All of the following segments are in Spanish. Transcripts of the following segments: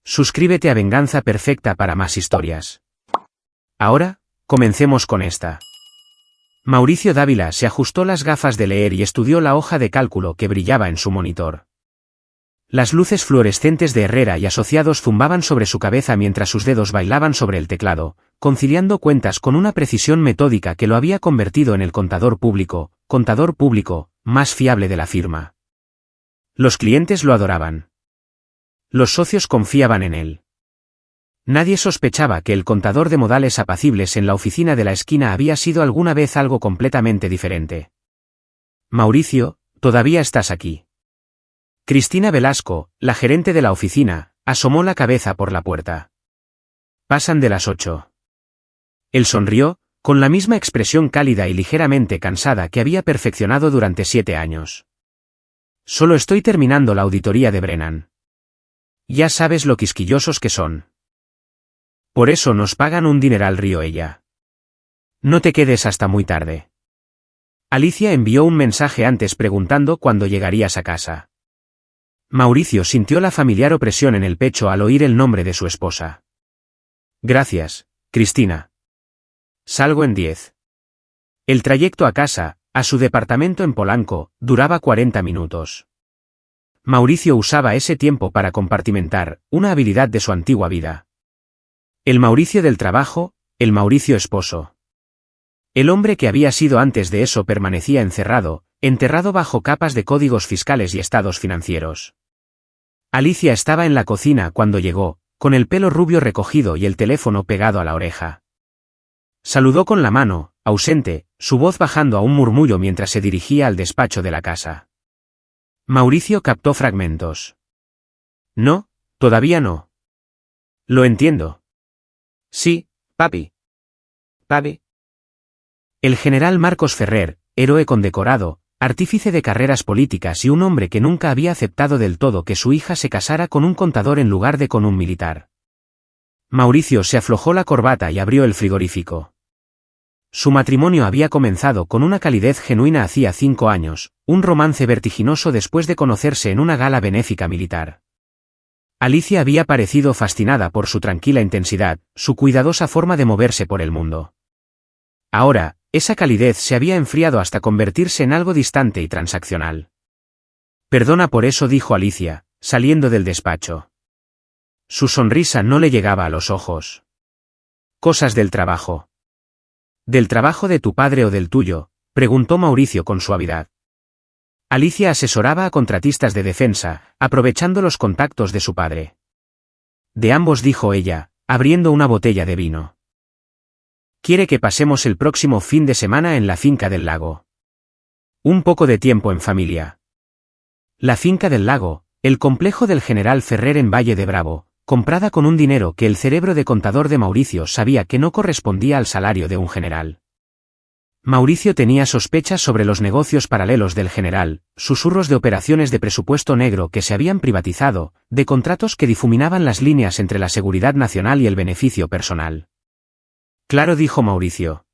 Suscríbete a Venganza Perfecta para más historias. Ahora, comencemos con esta. Mauricio Dávila se ajustó las gafas de leer y estudió la hoja de cálculo que brillaba en su monitor. Las luces fluorescentes de Herrera y Asociados zumbaban sobre su cabeza mientras sus dedos bailaban sobre el teclado, conciliando cuentas con una precisión metódica que lo había convertido en el contador público, más fiable de la firma. Los clientes lo adoraban. Los socios confiaban en él. Nadie sospechaba que el contador de modales apacibles en la oficina de la esquina había sido alguna vez algo completamente diferente. Mauricio, ¿todavía estás aquí? Cristina Velasco, la gerente de la oficina, asomó la cabeza por la puerta. Pasan de las 8. Él sonrió, con la misma expresión cálida y ligeramente cansada que había perfeccionado durante 7 años. Solo estoy terminando la auditoría de Brennan. Ya sabes lo quisquillosos que son. Por eso nos pagan un dineral, rió ella. No te quedes hasta muy tarde. Alicia envió un mensaje antes preguntando cuándo llegarías a casa. Mauricio sintió la familiar opresión en el pecho al oír el nombre de su esposa. Gracias, Cristina. Salgo en 10. El trayecto a casa, a su departamento en Polanco, duraba 40 minutos. Mauricio usaba ese tiempo para compartimentar, una habilidad de su antigua vida. El Mauricio del trabajo, el Mauricio esposo. El hombre que había sido antes de eso permanecía enterrado bajo capas de códigos fiscales y estados financieros. Alicia estaba en la cocina cuando llegó, con el pelo rubio recogido y el teléfono pegado a la oreja. Saludó con la mano, ausente, su voz bajando a un murmullo mientras se dirigía al despacho de la casa. Mauricio captó fragmentos. No, todavía no. Lo entiendo. Sí, papi. Papi. El general Marcos Ferrer, héroe condecorado, artífice de carreras políticas y un hombre que nunca había aceptado del todo que su hija se casara con un contador en lugar de con un militar. Mauricio se aflojó la corbata y abrió el frigorífico. Su matrimonio había comenzado con una calidez genuina hacía 5 años, un romance vertiginoso después de conocerse en una gala benéfica militar. Alicia había parecido fascinada por su tranquila intensidad, su cuidadosa forma de moverse por el mundo. Ahora, esa calidez se había enfriado hasta convertirse en algo distante y transaccional. Perdona por eso, dijo Alicia, saliendo del despacho. Su sonrisa no le llegaba a los ojos. Cosas del trabajo. ¿Del trabajo de tu padre o del tuyo?, preguntó Mauricio con suavidad. Alicia asesoraba a contratistas de defensa, aprovechando los contactos de su padre. De ambos, dijo ella, abriendo una botella de vino. Quiere que pasemos el próximo fin de semana en la finca del lago. Un poco de tiempo en familia. La finca del lago, el complejo del general Ferrer en Valle de Bravo, comprada con un dinero que el cerebro de contador de Mauricio sabía que no correspondía al salario de un general. Mauricio tenía sospechas sobre los negocios paralelos del general, susurros de operaciones de presupuesto negro que se habían privatizado, de contratos que difuminaban las líneas entre la seguridad nacional y el beneficio personal. Claro, dijo Mauricio.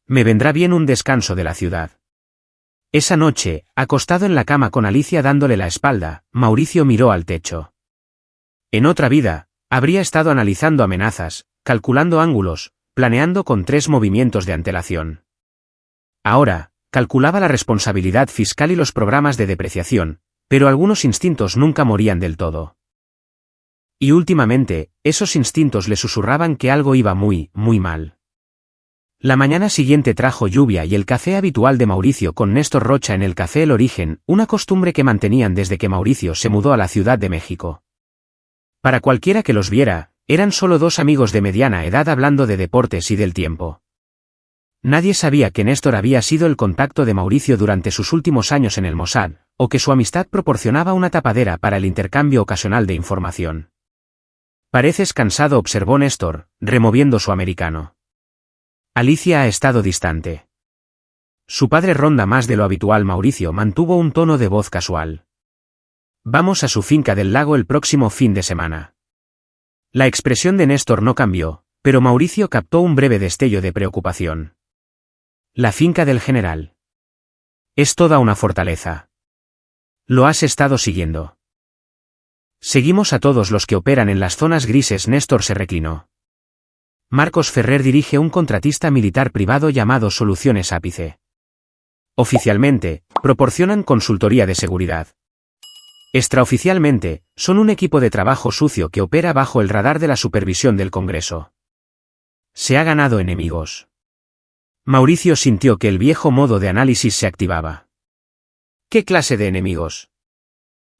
Me vendrá bien un descanso de la ciudad. Esa noche, acostado en la cama con Alicia dándole la espalda, Mauricio miró al techo. En otra vida, habría estado analizando amenazas, calculando ángulos, planeando con 3 movimientos de antelación. Ahora, calculaba la responsabilidad fiscal y los programas de depreciación, pero algunos instintos nunca morían del todo. Y últimamente, esos instintos le susurraban que algo iba muy, muy mal. La mañana siguiente trajo lluvia y el café habitual de Mauricio con Néstor Rocha en el Café El Origen, una costumbre que mantenían desde que Mauricio se mudó a la Ciudad de México. Para cualquiera que los viera, eran solo 2 amigos de mediana edad hablando de deportes y del tiempo. Nadie sabía que Néstor había sido el contacto de Mauricio durante sus últimos años en el Mossad, o que su amistad proporcionaba una tapadera para el intercambio ocasional de información. Pareces cansado, observó Néstor, removiendo su americano. Alicia ha estado distante. Su padre ronda más de lo habitual. Mauricio mantuvo un tono de voz casual. Vamos a su finca del lago el próximo fin de semana. La expresión de Néstor no cambió, pero Mauricio captó un breve destello de preocupación. La finca del general. Es toda una fortaleza. ¿Lo has estado siguiendo? Seguimos a todos los que operan en las zonas grises. Néstor se reclinó. Marcos Ferrer dirige un contratista militar privado llamado Soluciones Ápice. Oficialmente, proporcionan consultoría de seguridad. Extraoficialmente, son un equipo de trabajo sucio que opera bajo el radar de la supervisión del Congreso. Se ha ganado enemigos. Mauricio sintió que el viejo modo de análisis se activaba. ¿Qué clase de enemigos?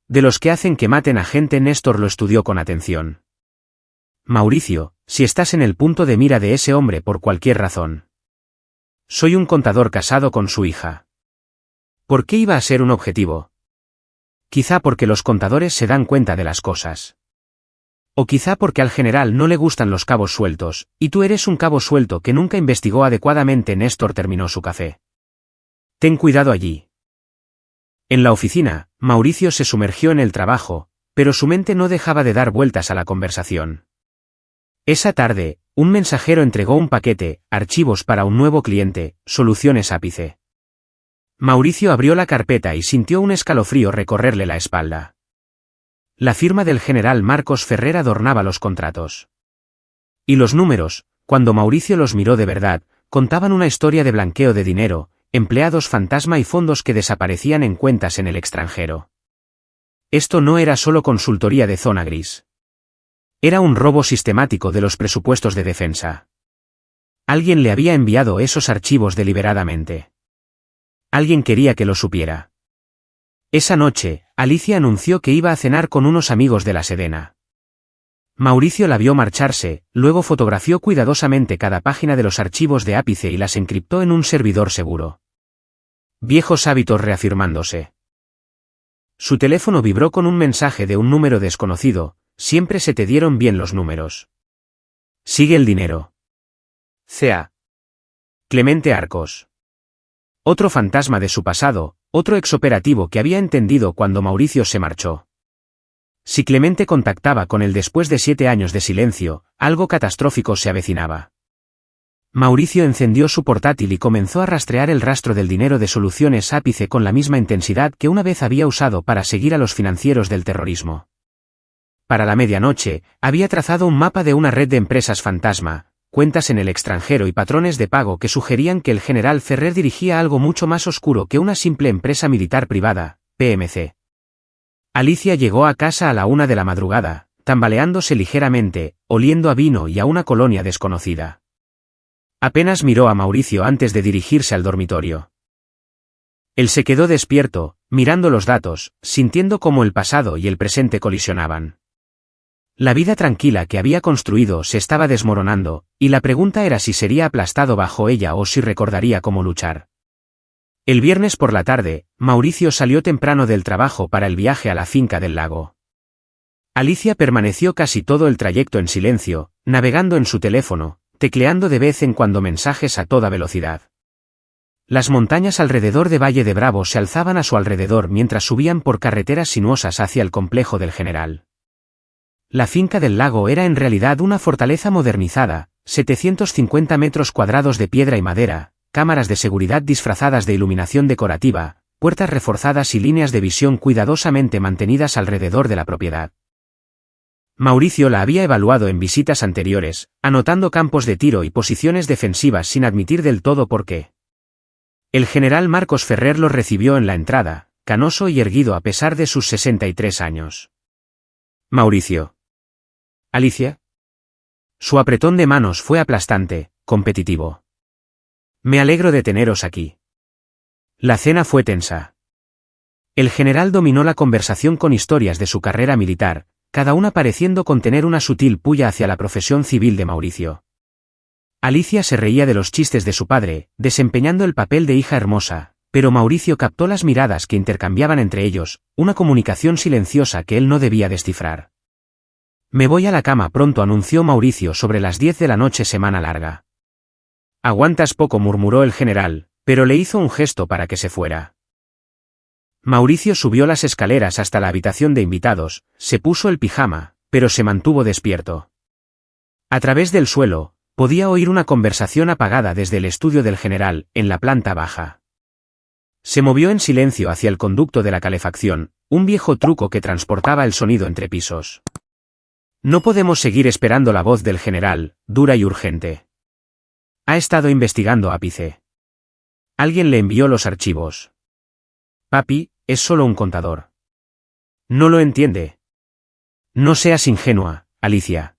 De los que hacen que maten a gente. Néstor lo estudió con atención. Mauricio, si estás en el punto de mira de ese hombre por cualquier razón. Soy un contador casado con su hija. ¿Por qué iba a ser un objetivo? Quizá porque los contadores se dan cuenta de las cosas. O quizá porque al general no le gustan los cabos sueltos, y tú eres un cabo suelto que nunca investigó adecuadamente. Néstor terminó su café. Ten cuidado allí. En la oficina, Mauricio se sumergió en el trabajo, pero su mente no dejaba de dar vueltas a la conversación. Esa tarde, un mensajero entregó un paquete, archivos para un nuevo cliente, Soluciones Ápice. Mauricio abrió la carpeta y sintió un escalofrío recorrerle la espalda. La firma del general Marcos Ferrer adornaba los contratos. Y los números, cuando Mauricio los miró de verdad, contaban una historia de blanqueo de dinero, empleados fantasma y fondos que desaparecían en cuentas en el extranjero. Esto no era solo consultoría de zona gris. Era un robo sistemático de los presupuestos de defensa. Alguien le había enviado esos archivos deliberadamente. Alguien quería que lo supiera. Esa noche, Alicia anunció que iba a cenar con unos amigos de la Sedena. Mauricio la vio marcharse, luego fotografió cuidadosamente cada página de los archivos de Ápice y las encriptó en un servidor seguro. Viejos hábitos reafirmándose. Su teléfono vibró con un mensaje de un número desconocido. Siempre se te dieron bien los números. Sigue el dinero. C.A. Clemente Arcos. Otro fantasma de su pasado, otro exoperativo que había entendido cuando Mauricio se marchó. Si Clemente contactaba con él después de 7 años de silencio, algo catastrófico se avecinaba. Mauricio encendió su portátil y comenzó a rastrear el rastro del dinero de Soluciones Ápice con la misma intensidad que una vez había usado para seguir a los financieros del terrorismo. Para la medianoche, había trazado un mapa de una red de empresas fantasma, cuentas en el extranjero y patrones de pago que sugerían que el general Ferrer dirigía algo mucho más oscuro que una simple empresa militar privada, PMC. Alicia llegó a casa a la 1 de la madrugada, tambaleándose ligeramente, oliendo a vino y a una colonia desconocida. Apenas miró a Mauricio antes de dirigirse al dormitorio. Él se quedó despierto, mirando los datos, sintiendo cómo el pasado y el presente colisionaban. La vida tranquila que había construido se estaba desmoronando, y la pregunta era si sería aplastado bajo ella o si recordaría cómo luchar. El viernes por la tarde, Mauricio salió temprano del trabajo para el viaje a la finca del lago. Alicia permaneció casi todo el trayecto en silencio, navegando en su teléfono, tecleando de vez en cuando mensajes a toda velocidad. Las montañas alrededor de Valle de Bravo se alzaban a su alrededor mientras subían por carreteras sinuosas hacia el complejo del General. La finca del lago era en realidad una fortaleza modernizada, 750 metros cuadrados de piedra y madera, cámaras de seguridad disfrazadas de iluminación decorativa, puertas reforzadas y líneas de visión cuidadosamente mantenidas alrededor de la propiedad. Mauricio la había evaluado en visitas anteriores, anotando campos de tiro y posiciones defensivas sin admitir del todo por qué. El general Marcos Ferrer lo recibió en la entrada, canoso y erguido a pesar de sus 63 años. Mauricio. Alicia. Su apretón de manos fue aplastante, competitivo. Me alegro de teneros aquí. La cena fue tensa. El general dominó la conversación con historias de su carrera militar, cada una pareciendo contener una sutil pulla hacia la profesión civil de Mauricio. Alicia se reía de los chistes de su padre, desempeñando el papel de hija hermosa, pero Mauricio captó las miradas que intercambiaban entre ellos, una comunicación silenciosa que él no debía descifrar. Me voy a la cama pronto, anunció Mauricio sobre las 10 de la noche, semana larga. Aguantas poco, murmuró el general, pero le hizo un gesto para que se fuera. Mauricio subió las escaleras hasta la habitación de invitados, se puso el pijama, pero se mantuvo despierto. A través del suelo, podía oír una conversación apagada desde el estudio del general, en la planta baja. Se movió en silencio hacia el conducto de la calefacción, un viejo truco que transportaba el sonido entre pisos. No podemos seguir esperando la voz del general, dura y urgente. Ha estado investigando ápice. Alguien le envió los archivos. Papi, es solo un contador. No lo entiende. No seas ingenua, Alicia.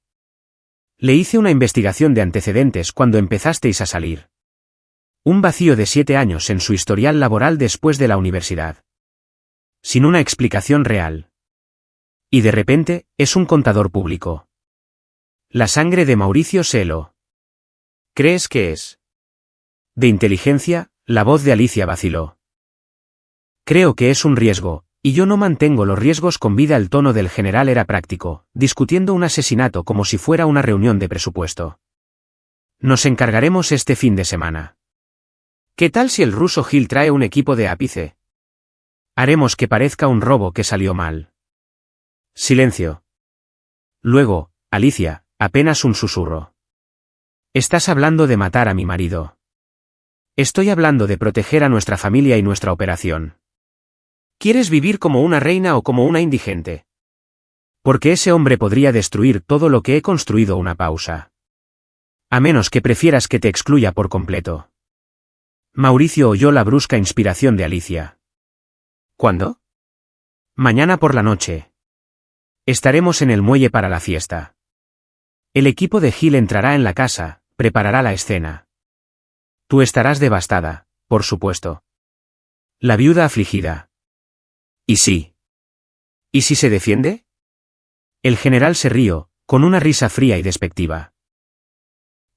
Le hice una investigación de antecedentes cuando empezasteis a salir. Un vacío de 7 años en su historial laboral después de la universidad. Sin una explicación real. Y de repente, es un contador público. La sangre de Mauricio se heló. ¿Crees que es? De inteligencia, la voz de Alicia vaciló. Creo que es un riesgo, y yo no mantengo los riesgos con vida. El tono del general era práctico, discutiendo un asesinato como si fuera una reunión de presupuesto. Nos encargaremos este fin de semana. ¿Qué tal si el ruso Gil trae un equipo de ápice? Haremos que parezca un robo que salió mal. Silencio. Luego, Alicia, apenas un susurro. Estás hablando de matar a mi marido. Estoy hablando de proteger a nuestra familia y nuestra operación. ¿Quieres vivir como una reina o como una indigente? Porque ese hombre podría destruir todo lo que he construido. Una pausa. A menos que prefieras que te excluya por completo. Mauricio oyó la brusca inspiración de Alicia. ¿Cuándo? Mañana por la noche. Estaremos en el muelle para la fiesta. El equipo de Gil entrará en la casa, preparará la escena. Tú estarás devastada, por supuesto. La viuda afligida. ¿Y sí? ¿Y si se defiende? El general se rió, con una risa fría y despectiva.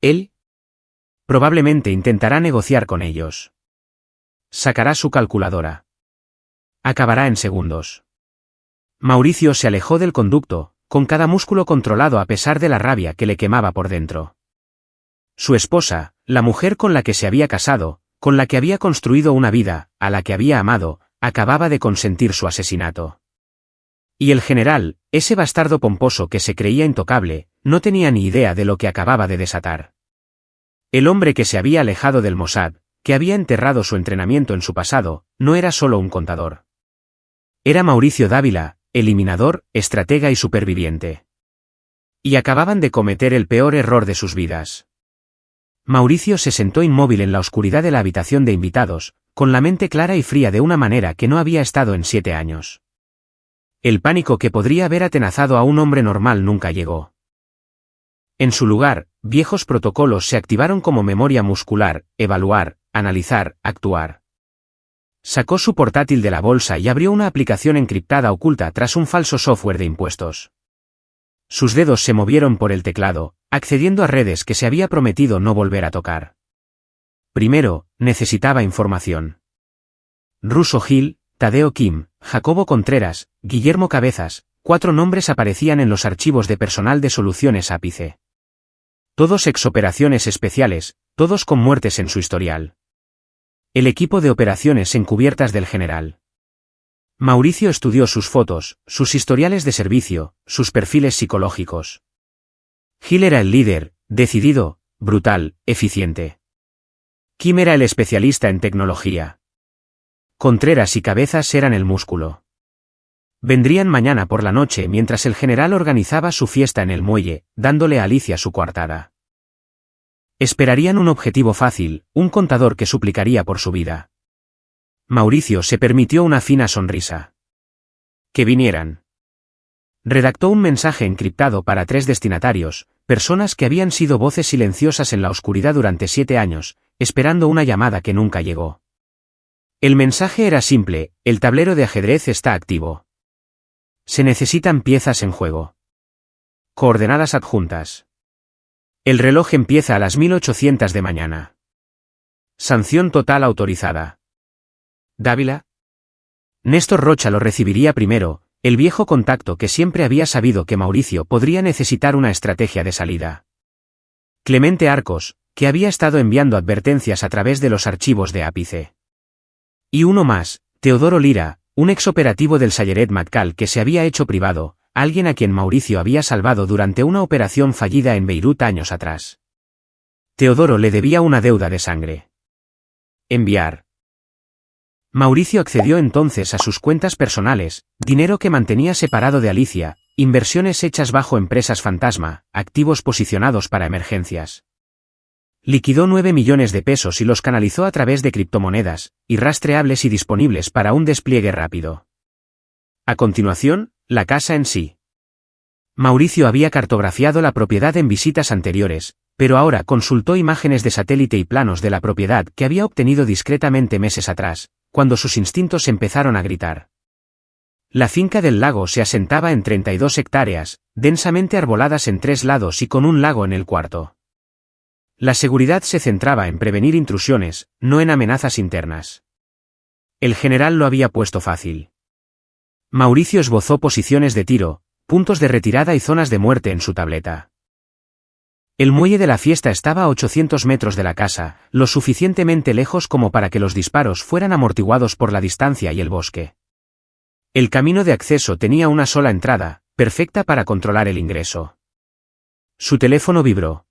Él probablemente intentará negociar con ellos. Sacará su calculadora. Acabará en segundos. Mauricio se alejó del conducto, con cada músculo controlado a pesar de la rabia que le quemaba por dentro. Su esposa, la mujer con la que se había casado, con la que había construido una vida, a la que había amado, acababa de consentir su asesinato. Y el general, ese bastardo pomposo que se creía intocable, no tenía ni idea de lo que acababa de desatar. El hombre que se había alejado del Mossad, que había enterrado su entrenamiento en su pasado, no era solo un contador. Era Mauricio Dávila, eliminador, estratega y superviviente. Y acababan de cometer el peor error de sus vidas. Mauricio se sentó inmóvil en la oscuridad de la habitación de invitados, con la mente clara y fría de una manera que no había estado en 7 años. El pánico que podría haber atenazado a un hombre normal nunca llegó. En su lugar, viejos protocolos se activaron como memoria muscular, evaluar, analizar, actuar. Sacó su portátil de la bolsa y abrió una aplicación encriptada oculta tras un falso software de impuestos. Sus dedos se movieron por el teclado, accediendo a redes que se había prometido no volver a tocar. Primero, necesitaba información. Russo Gil, Tadeo Kim, Jacobo Contreras, Guillermo Cabezas, 4 nombres aparecían en los archivos de personal de Soluciones Ápice. Todos exoperaciones especiales, todos con muertes en su historial. El equipo de operaciones encubiertas del general. Mauricio estudió sus fotos, sus historiales de servicio, sus perfiles psicológicos. Gil era el líder, decidido, brutal, eficiente. Kim era el especialista en tecnología. Contreras y Cabezas eran el músculo. Vendrían mañana por la noche mientras el general organizaba su fiesta en el muelle, dándole a Alicia su coartada. Esperarían un objetivo fácil, un contador que suplicaría por su vida. Mauricio se permitió una fina sonrisa. Que vinieran. Redactó un mensaje encriptado para 3 destinatarios, personas que habían sido voces silenciosas en la oscuridad durante 7 años, esperando una llamada que nunca llegó. El mensaje era simple: el tablero de ajedrez está activo. Se necesitan piezas en juego. Coordenadas adjuntas. El reloj empieza a las 1800 de mañana. Sanción total autorizada. Dávila. Néstor Rocha lo recibiría primero, el viejo contacto que siempre había sabido que Mauricio podría necesitar una estrategia de salida. Clemente Arcos, que había estado enviando advertencias a través de los archivos de ápice. Y uno más, Teodoro Lira, un exoperativo del Sayeret Matkal que se había hecho privado, alguien a quien Mauricio había salvado durante una operación fallida en Beirut años atrás. Teodoro le debía una deuda de sangre. Enviar. Mauricio accedió entonces a sus cuentas personales, dinero que mantenía separado de Alicia, inversiones hechas bajo empresas fantasma, activos posicionados para emergencias. Liquidó 9 millones de pesos y los canalizó a través de criptomonedas, irrastreables y disponibles para un despliegue rápido. A continuación, la casa en sí. Mauricio había cartografiado la propiedad en visitas anteriores, pero ahora consultó imágenes de satélite y planos de la propiedad que había obtenido discretamente meses atrás, cuando sus instintos empezaron a gritar. La finca del lago se asentaba en 32 hectáreas, densamente arboladas en 3 lados y con un lago en el cuarto. La seguridad se centraba en prevenir intrusiones, no en amenazas internas. El general lo había puesto fácil. Mauricio esbozó posiciones de tiro, puntos de retirada y zonas de muerte en su tableta. El muelle de la fiesta estaba a 800 metros de la casa, lo suficientemente lejos como para que los disparos fueran amortiguados por la distancia y el bosque. El camino de acceso tenía una sola entrada, perfecta para controlar el ingreso. Su teléfono vibró.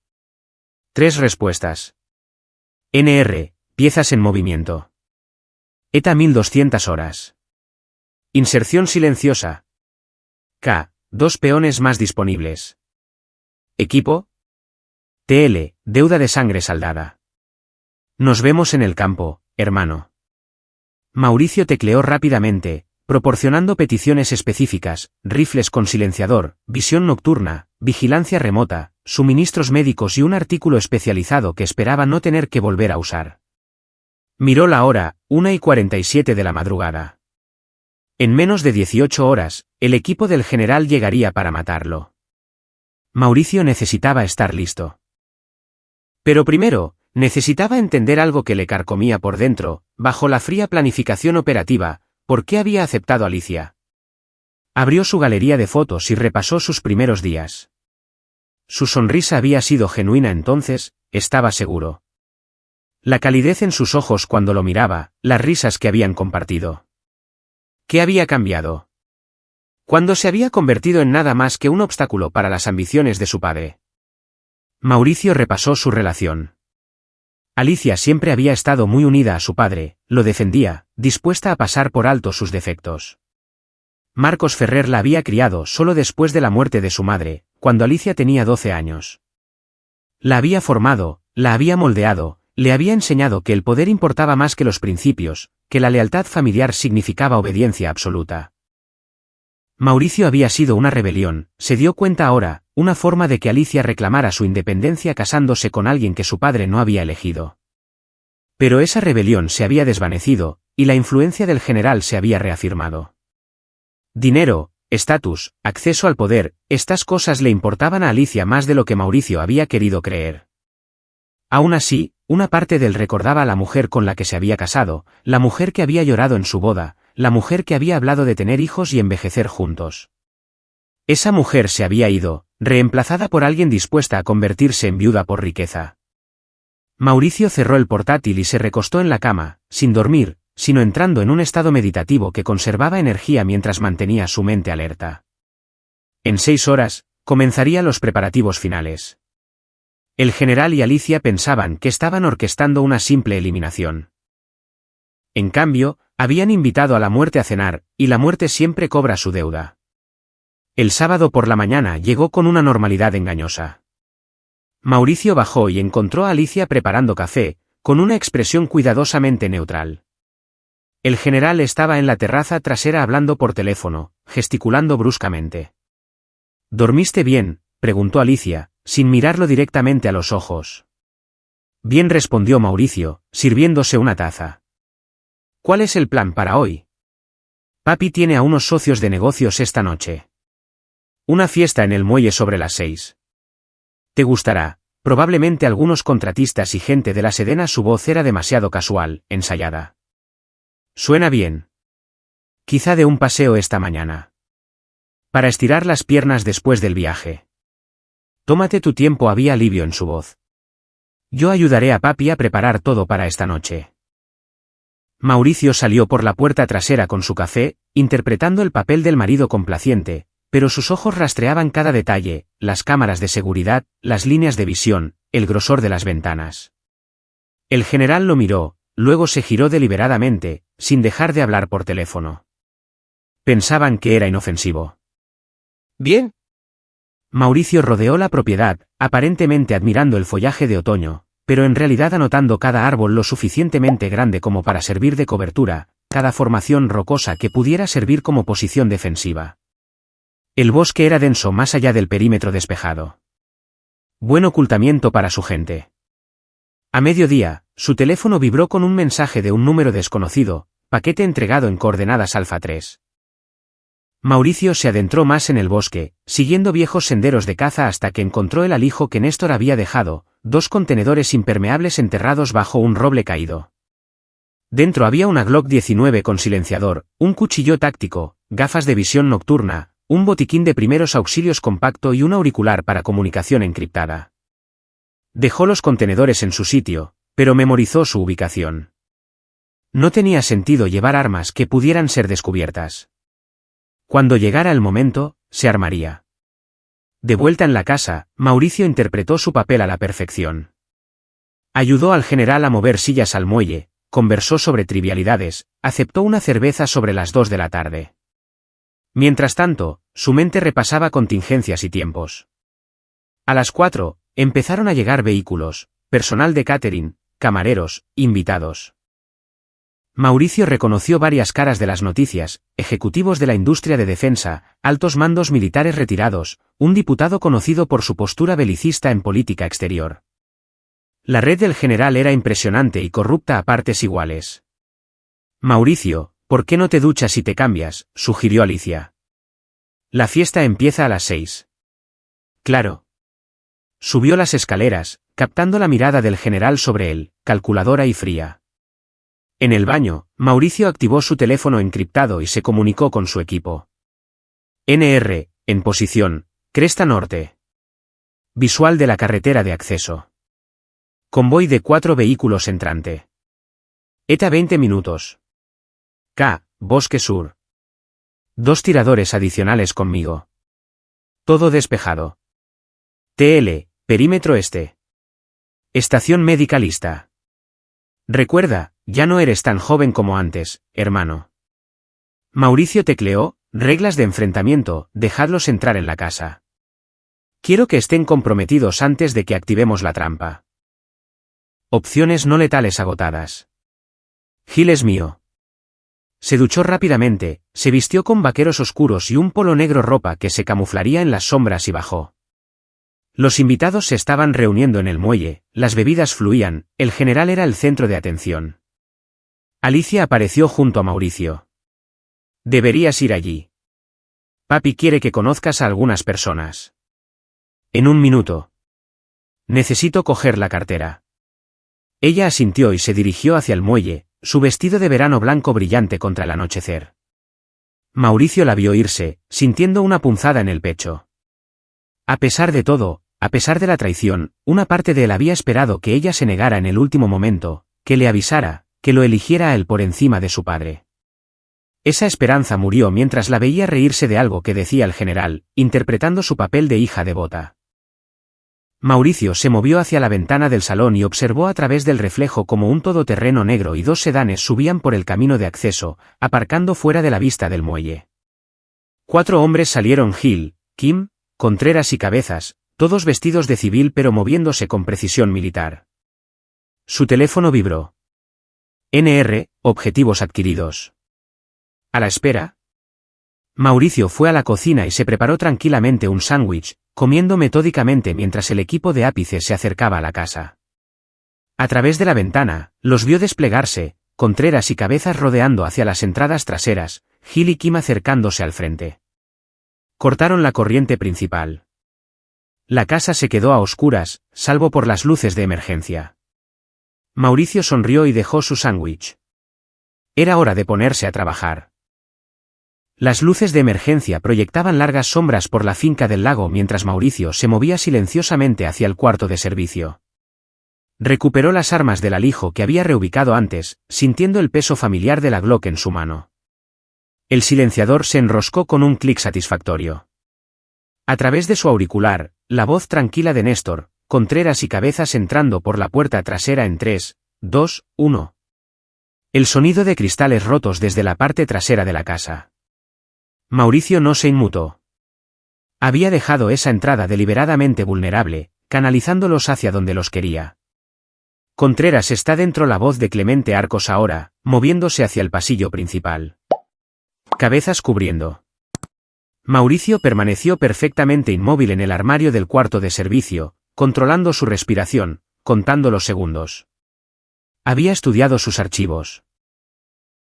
3 respuestas. NR, piezas en movimiento. ETA 1200 horas. Inserción silenciosa. K, 2 peones más disponibles. Equipo. TL, deuda de sangre saldada. Nos vemos en el campo, hermano. Mauricio tecleó rápidamente, proporcionando peticiones específicas, rifles con silenciador, visión nocturna, vigilancia remota, suministros médicos y un artículo especializado que esperaba no tener que volver a usar. Miró la hora, 1:47 de la madrugada. En menos de 18 horas, el equipo del general llegaría para matarlo. Mauricio necesitaba estar listo. Pero primero, necesitaba entender algo que le carcomía por dentro, bajo la fría planificación operativa. ¿Por qué había aceptado a Alicia? Abrió su galería de fotos y repasó sus primeros días. Su sonrisa había sido genuina entonces, estaba seguro. La calidez en sus ojos cuando lo miraba, las risas que habían compartido. ¿Qué había cambiado? Cuando se había convertido en nada más que un obstáculo para las ambiciones de su padre. Mauricio repasó su relación. Alicia siempre había estado muy unida a su padre, lo defendía, dispuesta a pasar por alto sus defectos. Marcos Ferrer la había criado solo después de la muerte de su madre, cuando Alicia tenía 12 años. La había formado, la había moldeado, le había enseñado que el poder importaba más que los principios, que la lealtad familiar significaba obediencia absoluta. Mauricio había sido una rebelión, se dio cuenta ahora, una forma de que Alicia reclamara su independencia casándose con alguien que su padre no había elegido. Pero esa rebelión se había desvanecido, y la influencia del general se había reafirmado. Dinero, estatus, acceso al poder, estas cosas le importaban a Alicia más de lo que Mauricio había querido creer. Aún así, una parte de él recordaba a la mujer con la que se había casado, la mujer que había llorado en su boda, la mujer que había hablado de tener hijos y envejecer juntos. Esa mujer se había ido, reemplazada por alguien dispuesta a convertirse en viuda por riqueza. Mauricio cerró el portátil y se recostó en la cama, sin dormir, sino entrando en un estado meditativo que conservaba energía mientras mantenía su mente alerta. En 6 horas, comenzaría los preparativos finales. El general y Alicia pensaban que estaban orquestando una simple eliminación. En cambio, habían invitado a la muerte a cenar, y la muerte siempre cobra su deuda. El sábado por la mañana llegó con una normalidad engañosa. Mauricio bajó y encontró a Alicia preparando café, con una expresión cuidadosamente neutral. El general estaba en la terraza trasera hablando por teléfono, gesticulando bruscamente. ¿Dormiste bien?, preguntó Alicia, sin mirarlo directamente a los ojos. Bien, respondió Mauricio, sirviéndose una taza. ¿Cuál es el plan para hoy? Papi tiene a unos socios de negocios esta noche. Una fiesta en el muelle sobre las 6. Te gustará, probablemente algunos contratistas y gente de la Sedena. Su voz era demasiado casual, ensayada. Suena bien. Quizá de un paseo esta mañana. Para estirar las piernas después del viaje. Tómate tu tiempo, había alivio en su voz. Yo ayudaré a papi a preparar todo para esta noche. Mauricio salió por la puerta trasera con su café, interpretando el papel del marido complaciente, pero sus ojos rastreaban cada detalle, las cámaras de seguridad, las líneas de visión, el grosor de las ventanas. El general lo miró, luego se giró deliberadamente, sin dejar de hablar por teléfono. Pensaban que era inofensivo. Bien. Mauricio rodeó la propiedad, aparentemente admirando el follaje de otoño, pero en realidad anotando cada árbol lo suficientemente grande como para servir de cobertura, cada formación rocosa que pudiera servir como posición defensiva. El bosque era denso más allá del perímetro despejado. Buen ocultamiento para su gente. A mediodía, su teléfono vibró con un mensaje de un número desconocido, paquete entregado en coordenadas Alfa 3. Mauricio se adentró más en el bosque, siguiendo viejos senderos de caza hasta que encontró el alijo que Néstor había dejado, 2 contenedores impermeables enterrados bajo un roble caído. Dentro había una Glock 19 con silenciador, un cuchillo táctico, gafas de visión nocturna, un botiquín de primeros auxilios compacto y un auricular para comunicación encriptada. Dejó los contenedores en su sitio, pero memorizó su ubicación. No tenía sentido llevar armas que pudieran ser descubiertas. Cuando llegara el momento, se armaría. De vuelta en la casa, Mauricio interpretó su papel a la perfección. Ayudó al general a mover sillas al muelle, conversó sobre trivialidades, aceptó una cerveza sobre las 2 de la tarde. Mientras tanto, su mente repasaba contingencias y tiempos. A las 4, empezaron a llegar vehículos, personal de catering, camareros, invitados. Mauricio reconoció varias caras de las noticias, ejecutivos de la industria de defensa, altos mandos militares retirados, un diputado conocido por su postura belicista en política exterior. La red del general era impresionante y corrupta a partes iguales. Mauricio, ¿por qué no te duchas y te cambias?, sugirió Alicia. La fiesta empieza a las 6. Claro. Subió las escaleras, captando la mirada del general sobre él, calculadora y fría. En el baño, Mauricio activó su teléfono encriptado y se comunicó con su equipo. NR, en posición, cresta norte. Visual de la carretera de acceso. Convoy de 4 vehículos entrante. ETA 20 minutos. K, bosque sur. 2 tiradores adicionales conmigo. Todo despejado. TL, perímetro este. Estación médica lista. Recuerda, ya no eres tan joven como antes, hermano. Mauricio tecleó, reglas de enfrentamiento, dejadlos entrar en la casa. Quiero que estén comprometidos antes de que activemos la trampa. Opciones no letales agotadas. Gil es mío. Se duchó rápidamente, se vistió con vaqueros oscuros y un polo negro, ropa que se camuflaría en las sombras, y bajó. Los invitados se estaban reuniendo en el muelle, las bebidas fluían, el general era el centro de atención. Alicia apareció junto a Mauricio. Deberías ir allí. Papi quiere que conozcas a algunas personas. En un minuto. Necesito coger la cartera. Ella asintió y se dirigió hacia el muelle, su vestido de verano blanco brillante contra el anochecer. Mauricio la vio irse, sintiendo una punzada en el pecho. A pesar de todo, a pesar de la traición, una parte de él había esperado que ella se negara en el último momento, que le avisara, que lo eligiera a él por encima de su padre. Esa esperanza murió mientras la veía reírse de algo que decía el general, interpretando su papel de hija devota. Mauricio se movió hacia la ventana del salón y observó a través del reflejo como un todoterreno negro y 2 sedanes subían por el camino de acceso, aparcando fuera de la vista del muelle. 4 hombres salieron: Gil, Kim, Contreras y Cabezas, todos vestidos de civil pero moviéndose con precisión militar. Su teléfono vibró. NR, objetivos adquiridos. ¿A la espera? Mauricio fue a la cocina y se preparó tranquilamente un sándwich, comiendo metódicamente mientras el equipo de ápice se acercaba a la casa. A través de la ventana, los vio desplegarse, Contreras y Cabezas rodeando hacia las entradas traseras, Gil y Kim acercándose al frente. Cortaron la corriente principal. La casa se quedó a oscuras, salvo por las luces de emergencia. Mauricio sonrió y dejó su sándwich. Era hora de ponerse a trabajar. Las luces de emergencia proyectaban largas sombras por la finca del lago mientras Mauricio se movía silenciosamente hacia el cuarto de servicio. Recuperó las armas del alijo que había reubicado antes, sintiendo el peso familiar de la Glock en su mano. El silenciador se enroscó con un clic satisfactorio. A través de su auricular, la voz tranquila de Néstor, Contreras y Cabezas entrando por la puerta trasera en 3, 2, 1. El sonido de cristales rotos desde la parte trasera de la casa. Mauricio no se inmutó. Había dejado esa entrada deliberadamente vulnerable, canalizándolos hacia donde los quería. Contreras está dentro. La voz de Clemente Arcos ahora, moviéndose hacia el pasillo principal. Cabezas cubriendo. Mauricio permaneció perfectamente inmóvil en el armario del cuarto de servicio, controlando su respiración, contando los segundos. Había estudiado sus archivos.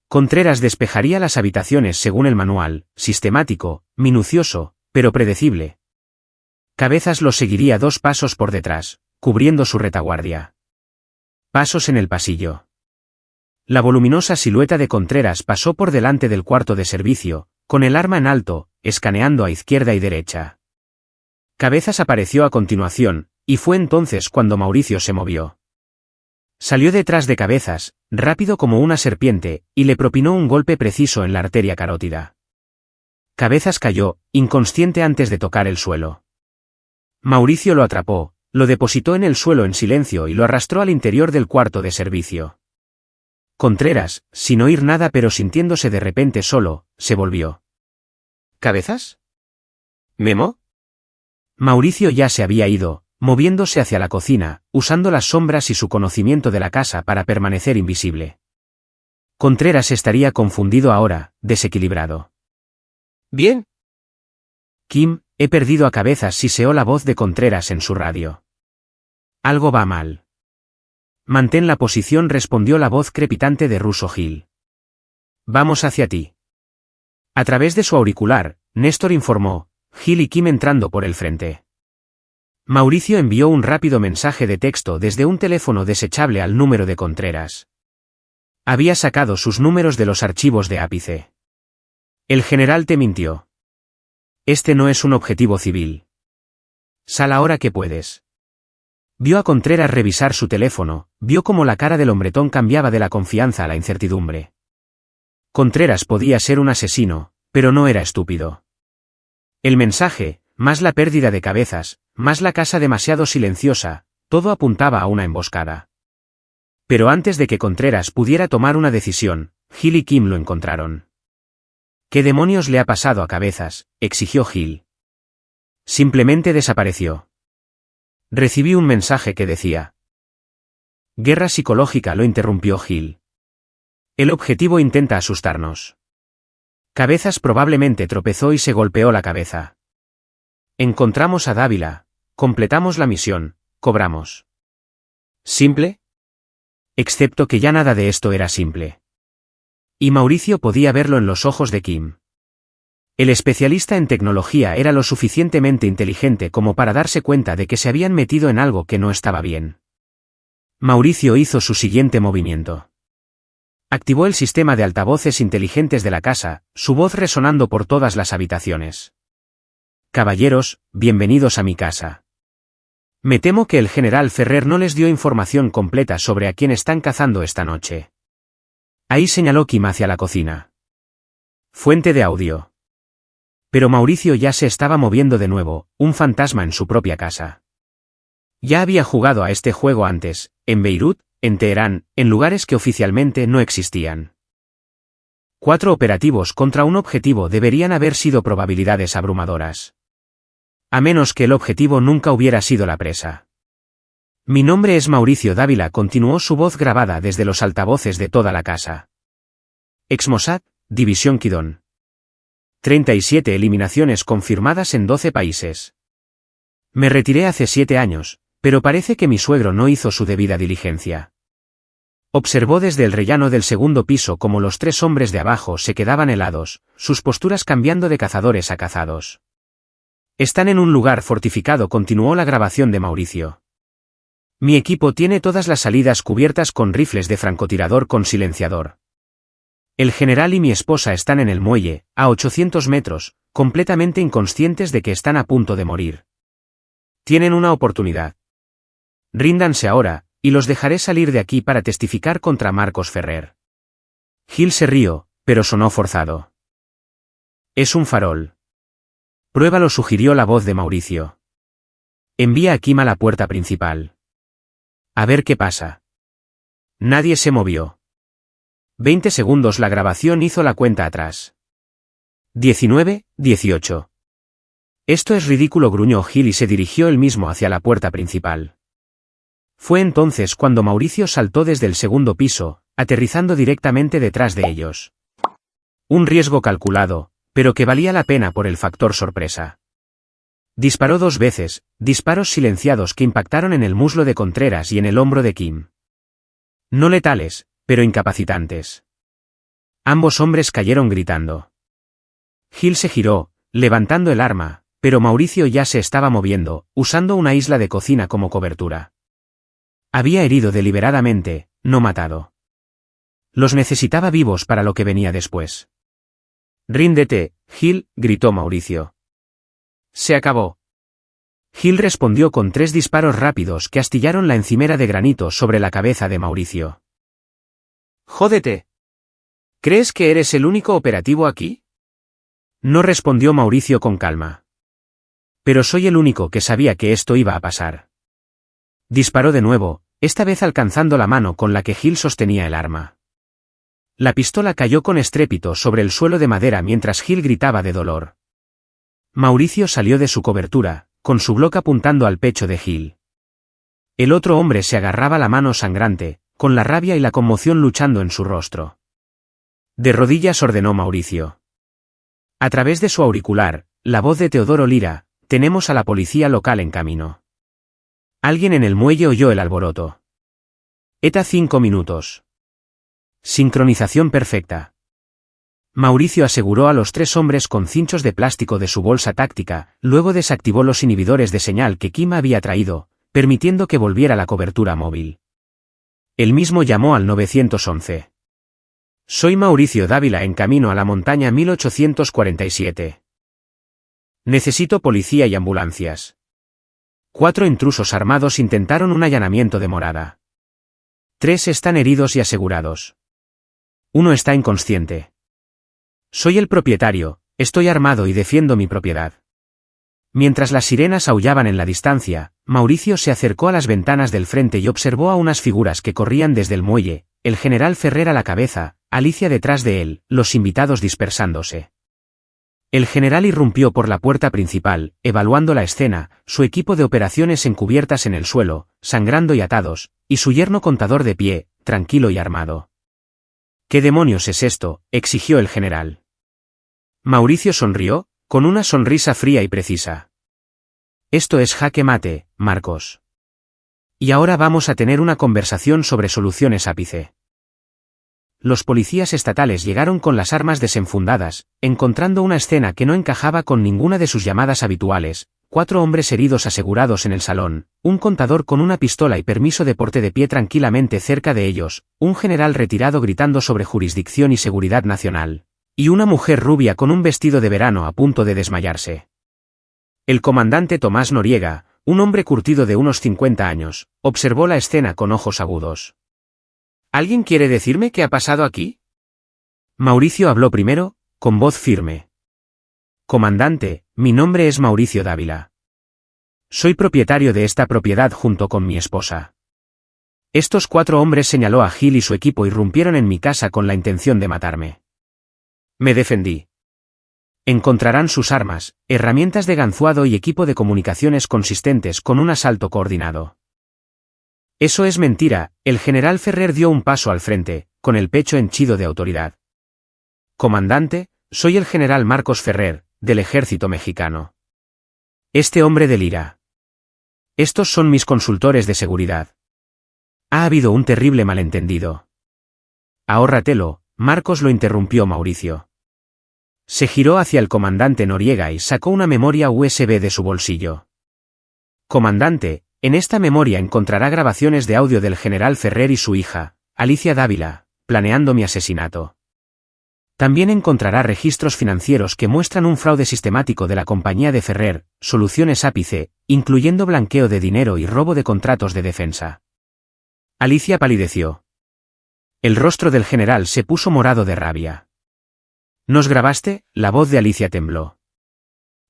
Contreras despejaría las habitaciones según el manual, sistemático, minucioso, pero predecible. Cabezas los seguiría 2 pasos por detrás, cubriendo su retaguardia. Pasos en el pasillo. La voluminosa silueta de Contreras pasó por delante del cuarto de servicio, con el arma en alto, escaneando a izquierda y derecha. Cabezas apareció a continuación, y fue entonces cuando Mauricio se movió. Salió detrás de Cabezas, rápido como una serpiente, y le propinó un golpe preciso en la arteria carótida. Cabezas cayó, inconsciente antes de tocar el suelo. Mauricio lo atrapó, lo depositó en el suelo en silencio y lo arrastró al interior del cuarto de servicio. Contreras, sin oír nada pero sintiéndose de repente solo, se volvió. ¿Cabezas? ¿Memo? Mauricio ya se había ido, moviéndose hacia la cocina, usando las sombras y su conocimiento de la casa para permanecer invisible. Contreras estaría confundido ahora, desequilibrado. ¿Bien? Kim, he perdido a Cabezas, siseó la voz de Contreras en su radio. Algo va mal. Mantén la posición, respondió la voz crepitante de Russo Hill. Vamos hacia ti. A través de su auricular, Néstor informó, Hill y Kim entrando por el frente. Mauricio envió un rápido mensaje de texto desde un teléfono desechable al número de Contreras. Había sacado sus números de los archivos de ápice. El general te mintió. Este no es un objetivo civil. Sal ahora que puedes. Vio a Contreras revisar su teléfono, vio cómo la cara del hombretón cambiaba de la confianza a la incertidumbre. Contreras podía ser un asesino, pero no era estúpido. El mensaje, más la pérdida de Cabezas, más la casa demasiado silenciosa, todo apuntaba a una emboscada. Pero antes de que Contreras pudiera tomar una decisión, Hill y Kim lo encontraron. ¿Qué demonios le ha pasado a Cabezas?, exigió Hill. Simplemente desapareció. Recibí un mensaje que decía. Guerra psicológica, lo interrumpió Hill. El objetivo intenta asustarnos. Cabezas probablemente tropezó y se golpeó la cabeza. Encontramos a Dávila, completamos la misión, cobramos. ¿Simple? Excepto que ya nada de esto era simple. Y Mauricio podía verlo en los ojos de Kim. El especialista en tecnología era lo suficientemente inteligente como para darse cuenta de que se habían metido en algo que no estaba bien. Mauricio hizo su siguiente movimiento. Activó el sistema de altavoces inteligentes de la casa, su voz resonando por todas las habitaciones. Caballeros, bienvenidos a mi casa. Me temo que el general Ferrer no les dio información completa sobre a quién están cazando esta noche. Ahí señaló Kim hacia la cocina. Fuente de audio. Pero Mauricio ya se estaba moviendo de nuevo, un fantasma en su propia casa. Ya había jugado a este juego antes, en Beirut, en Teherán, en lugares que oficialmente no existían. 4 operativos contra un objetivo deberían haber sido probabilidades abrumadoras. A menos que el objetivo nunca hubiera sido la presa. Mi nombre es Mauricio Dávila, continuó su voz grabada desde los altavoces de toda la casa. Ex-Mossad, División Kidon. 37 eliminaciones confirmadas en 12 países. Me retiré hace 7 años, pero parece que mi suegro no hizo su debida diligencia. Observó desde el rellano del segundo piso cómo los 3 hombres de abajo se quedaban helados, sus posturas cambiando de cazadores a cazados. Están en un lugar fortificado, continuó la grabación de Mauricio. Mi equipo tiene todas las salidas cubiertas con rifles de francotirador con silenciador. El general y mi esposa están en el muelle, a 800 metros, completamente inconscientes de que están a punto de morir. Tienen una oportunidad. Ríndanse ahora, y los dejaré salir de aquí para testificar contra Marcos Ferrer. Hill se rió, pero sonó forzado. Es un farol. Pruébalo, sugirió la voz de Mauricio. Envía a Kim a la puerta principal. A ver qué pasa. Nadie se movió. 20 segundos. La grabación hizo la cuenta atrás. 19, 18. Esto es ridículo, gruñó Hill y se dirigió él mismo hacia la puerta principal. Fue entonces cuando Mauricio saltó desde el segundo piso, aterrizando directamente detrás de ellos. Un riesgo calculado, pero que valía la pena por el factor sorpresa. Disparó 2 veces, disparos silenciados que impactaron en el muslo de Contreras y en el hombro de Kim. No letales, pero incapacitantes. Ambos hombres cayeron gritando. Hill se giró, levantando el arma, pero Mauricio ya se estaba moviendo, usando una isla de cocina como cobertura. Había herido deliberadamente, no matado. Los necesitaba vivos para lo que venía después. «Ríndete, Hill», gritó Mauricio. «Se acabó». Hill respondió con 3 disparos rápidos que astillaron la encimera de granito sobre la cabeza de Mauricio. «Jódete. ¿Crees que eres el único operativo aquí?» No respondió Mauricio con calma. «Pero soy el único que sabía que esto iba a pasar». Disparó de nuevo, esta vez alcanzando la mano con la que Hill sostenía el arma. La pistola cayó con estrépito sobre el suelo de madera mientras Hill gritaba de dolor. Mauricio salió de su cobertura, con su Glock apuntando al pecho de Hill. El otro hombre se agarraba la mano sangrante, con la rabia y la conmoción luchando en su rostro. De rodillas ordenó Mauricio. A través de su auricular, la voz de Teodoro Lira: «Tenemos a la policía local en camino». Alguien en el muelle oyó el alboroto. ETA 5 minutos. Sincronización perfecta. Mauricio aseguró a los 3 hombres con cinchos de plástico de su bolsa táctica, luego desactivó los inhibidores de señal que Kim había traído, permitiendo que volviera la cobertura móvil. Él mismo llamó al 911. «Soy Mauricio Dávila en camino a la montaña 1847. Necesito policía y ambulancias». 4 intrusos armados intentaron un allanamiento de morada. 3 están heridos y asegurados. 1 está inconsciente. Soy el propietario, estoy armado y defiendo mi propiedad. Mientras las sirenas aullaban en la distancia, Mauricio se acercó a las ventanas del frente y observó a unas figuras que corrían desde el muelle, el general Ferrer a la cabeza, Alicia detrás de él, los invitados dispersándose. El general irrumpió por la puerta principal, evaluando la escena, su equipo de operaciones encubiertas en el suelo, sangrando y atados, y su yerno contador de pie, tranquilo y armado. «¿Qué demonios es esto?», exigió el general. Mauricio sonrió, con una sonrisa fría y precisa. «Esto es jaque mate, Marcos. Y ahora vamos a tener una conversación sobre soluciones ápice». Los policías estatales llegaron con las armas desenfundadas, encontrando una escena que no encajaba con ninguna de sus llamadas habituales: 4 hombres heridos asegurados en el salón, un contador con una pistola y permiso de porte de pie tranquilamente cerca de ellos, un general retirado gritando sobre jurisdicción y seguridad nacional, y una mujer rubia con un vestido de verano a punto de desmayarse. El comandante Tomás Noriega, un hombre curtido de unos 50 años, observó la escena con ojos agudos. «¿Alguien quiere decirme qué ha pasado aquí?» Mauricio habló primero, con voz firme. «Comandante, mi nombre es Mauricio Dávila. Soy propietario de esta propiedad junto con mi esposa. Estos 4 hombres», señaló a Gil, y su equipo irrumpieron en mi casa con la intención de matarme. Me defendí. Encontrarán sus armas, herramientas de ganzuado y equipo de comunicaciones consistentes con un asalto coordinado. Eso es mentira. El general Ferrer dio un paso al frente, con el pecho henchido de autoridad. Comandante, soy el general Marcos Ferrer, del ejército mexicano. Este hombre delira. Estos son mis consultores de seguridad. Ha habido un terrible malentendido. Ahórratelo, Marcos, lo interrumpió Mauricio. Se giró hacia el comandante Noriega y sacó una memoria USB de su bolsillo. Comandante, en esta memoria encontrará grabaciones de audio del general Ferrer y su hija, Alicia Dávila, planeando mi asesinato. También encontrará registros financieros que muestran un fraude sistemático de la compañía de Ferrer, Soluciones Ápice, incluyendo blanqueo de dinero y robo de contratos de defensa. Alicia palideció. El rostro del general se puso morado de rabia. ¿Nos grabaste? La voz de Alicia tembló.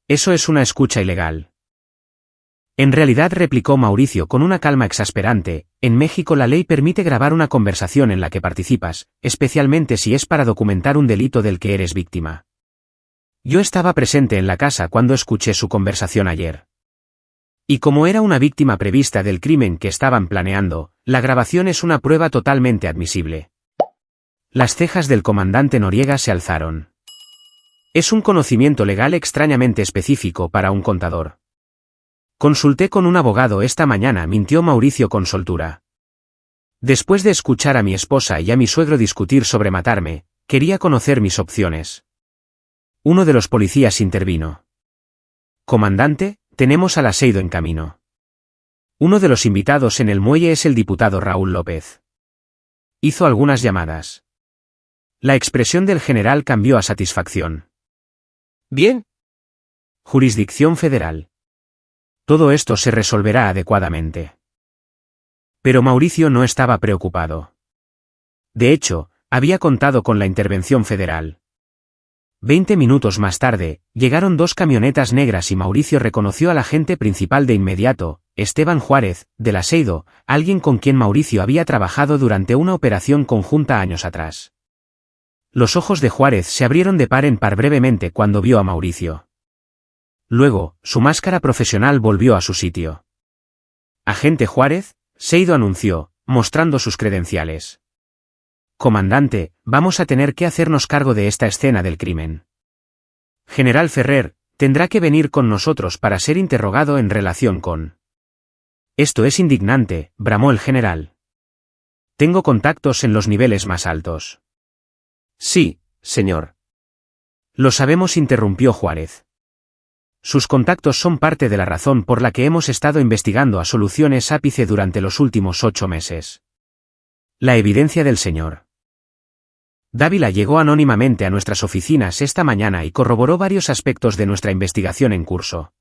Eso es una escucha ilegal. En realidad, replicó Mauricio con una calma exasperante, en México la ley permite grabar una conversación en la que participas, especialmente si es para documentar un delito del que eres víctima. Yo estaba presente en la casa cuando escuché su conversación ayer. Y como era una víctima prevista del crimen que estaban planeando, la grabación es una prueba totalmente admisible. Las cejas del comandante Noriega se alzaron. Es un conocimiento legal extrañamente específico para un contador. Consulté con un abogado esta mañana, mintió Mauricio con soltura. Después de escuchar a mi esposa y a mi suegro discutir sobre matarme, quería conocer mis opciones. Uno de los policías intervino. Comandante, tenemos al Aseido en camino. Uno de los invitados en el muelle es el diputado Raúl López. Hizo algunas llamadas. La expresión del general cambió a satisfacción. Bien. Jurisdicción federal. Todo esto se resolverá adecuadamente. Pero Mauricio no estaba preocupado. De hecho, había contado con la intervención federal. 20 minutos más tarde, llegaron 2 camionetas negras y Mauricio reconoció al agente principal de inmediato, Esteban Juárez, del Aseido, alguien con quien Mauricio había trabajado durante una operación conjunta años atrás. Los ojos de Juárez se abrieron de par en par brevemente cuando vio a Mauricio. Luego, su máscara profesional volvió a su sitio. Agente Juárez, Seido anunció, mostrando sus credenciales. Comandante, vamos a tener que hacernos cargo de esta escena del crimen. General Ferrer, tendrá que venir con nosotros para ser interrogado en relación con... Esto es indignante, bramó el general. Tengo contactos en los niveles más altos. Sí, señor. Lo sabemos, interrumpió Juárez. Sus contactos son parte de la razón por la que hemos estado investigando a Soluciones Ápice durante los últimos 8 meses. La evidencia del señor Dávila llegó anónimamente a nuestras oficinas esta mañana y corroboró varios aspectos de nuestra investigación en curso.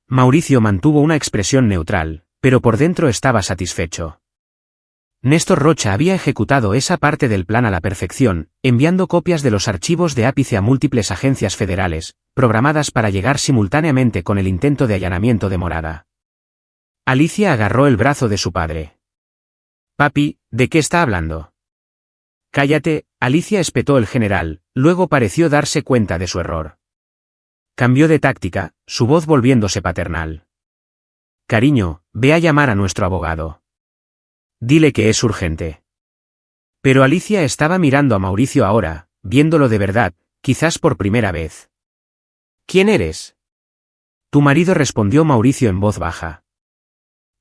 Mauricio mantuvo una expresión neutral, pero por dentro estaba satisfecho. Néstor Rocha había ejecutado esa parte del plan a la perfección, enviando copias de los archivos de Ápice a múltiples agencias federales, programadas para llegar simultáneamente con el intento de allanamiento de morada. Alicia agarró el brazo de su padre. Papi, ¿de qué está hablando? Cállate, Alicia, espetó el general, luego pareció darse cuenta de su error. Cambió de táctica, su voz volviéndose paternal. Cariño, ve a llamar a nuestro abogado. Dile que es urgente. Pero Alicia estaba mirando a Mauricio ahora, viéndolo de verdad, quizás por primera vez. ¿Quién eres? Tu marido, respondió Mauricio en voz baja.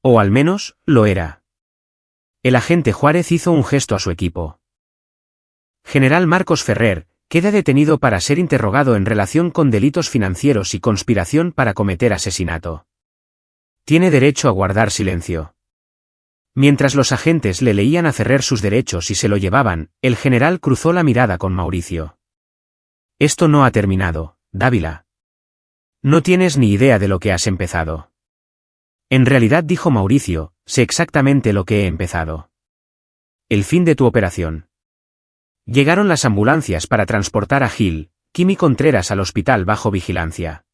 O al menos, lo era. El agente Juárez hizo un gesto a su equipo. General Marcos Ferrer, queda detenido para ser interrogado en relación con delitos financieros y conspiración para cometer asesinato. Tiene derecho a guardar silencio. Mientras los agentes le leían a Ferrer sus derechos y se lo llevaban, el general cruzó la mirada con Mauricio. Esto no ha terminado, Dávila. No tienes ni idea de lo que has empezado. En realidad, dijo Mauricio, sé exactamente lo que he empezado. El fin de tu operación. Llegaron las ambulancias para transportar a Gil, Kim y Contreras al hospital bajo vigilancia.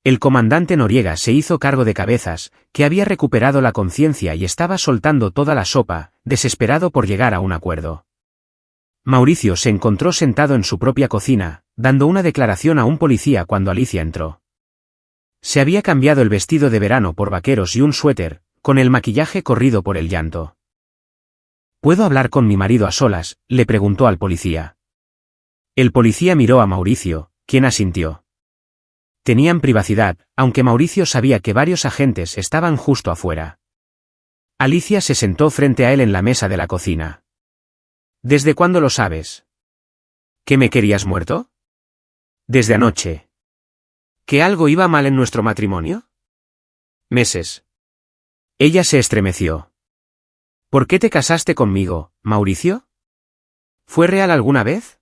El comandante Noriega se hizo cargo de Cabezas, que había recuperado la conciencia y estaba soltando toda la sopa, desesperado por llegar a un acuerdo. Mauricio se encontró sentado en su propia cocina, dando una declaración a un policía cuando Alicia entró. Se había cambiado el vestido de verano por vaqueros y un suéter, con el maquillaje corrido por el llanto. ¿Puedo hablar con mi marido a solas?, le preguntó al policía. El policía miró a Mauricio, quien asintió. Tenían privacidad, aunque Mauricio sabía que varios agentes estaban justo afuera. Alicia se sentó frente a él en la mesa de la cocina. ¿Desde cuándo lo sabes? ¿Que me querías muerto? Desde anoche. ¿Que algo iba mal en nuestro matrimonio? Meses. Ella se estremeció. ¿Por qué te casaste conmigo, Mauricio? ¿Fue real alguna vez?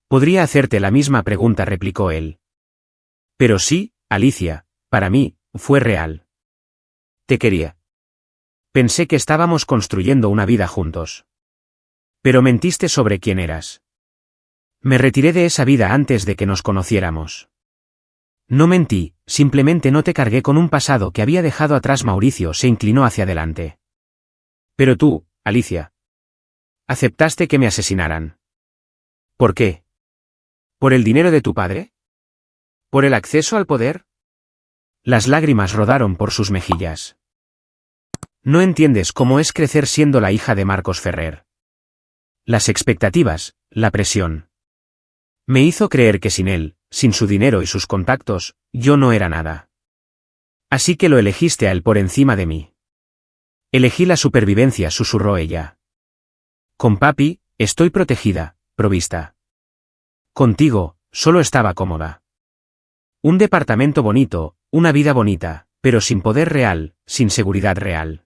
Podría hacerte la misma pregunta, replicó él. Pero sí, Alicia, para mí, fue real. Te quería. Pensé que estábamos construyendo una vida juntos. Pero mentiste sobre quién eras. Me retiré de esa vida antes de que nos conociéramos. No mentí, simplemente no te cargué con un pasado que había dejado atrás. Mauricio se inclinó hacia adelante. Pero tú, Alicia. ¿Aceptaste que me asesinaran? ¿Por qué? ¿Por el dinero de tu padre? ¿Por el acceso al poder? Las lágrimas rodaron por sus mejillas. No entiendes cómo es crecer siendo la hija de Marcos Ferrer. Las expectativas, la presión. Me hizo creer que sin él, sin su dinero y sus contactos, yo no era nada. Así que lo elegiste a él por encima de mí. Elegí la supervivencia, susurró ella. Con papi, estoy protegida, provista. Contigo, solo estaba cómoda. Un departamento bonito, una vida bonita, pero sin poder real, sin seguridad real.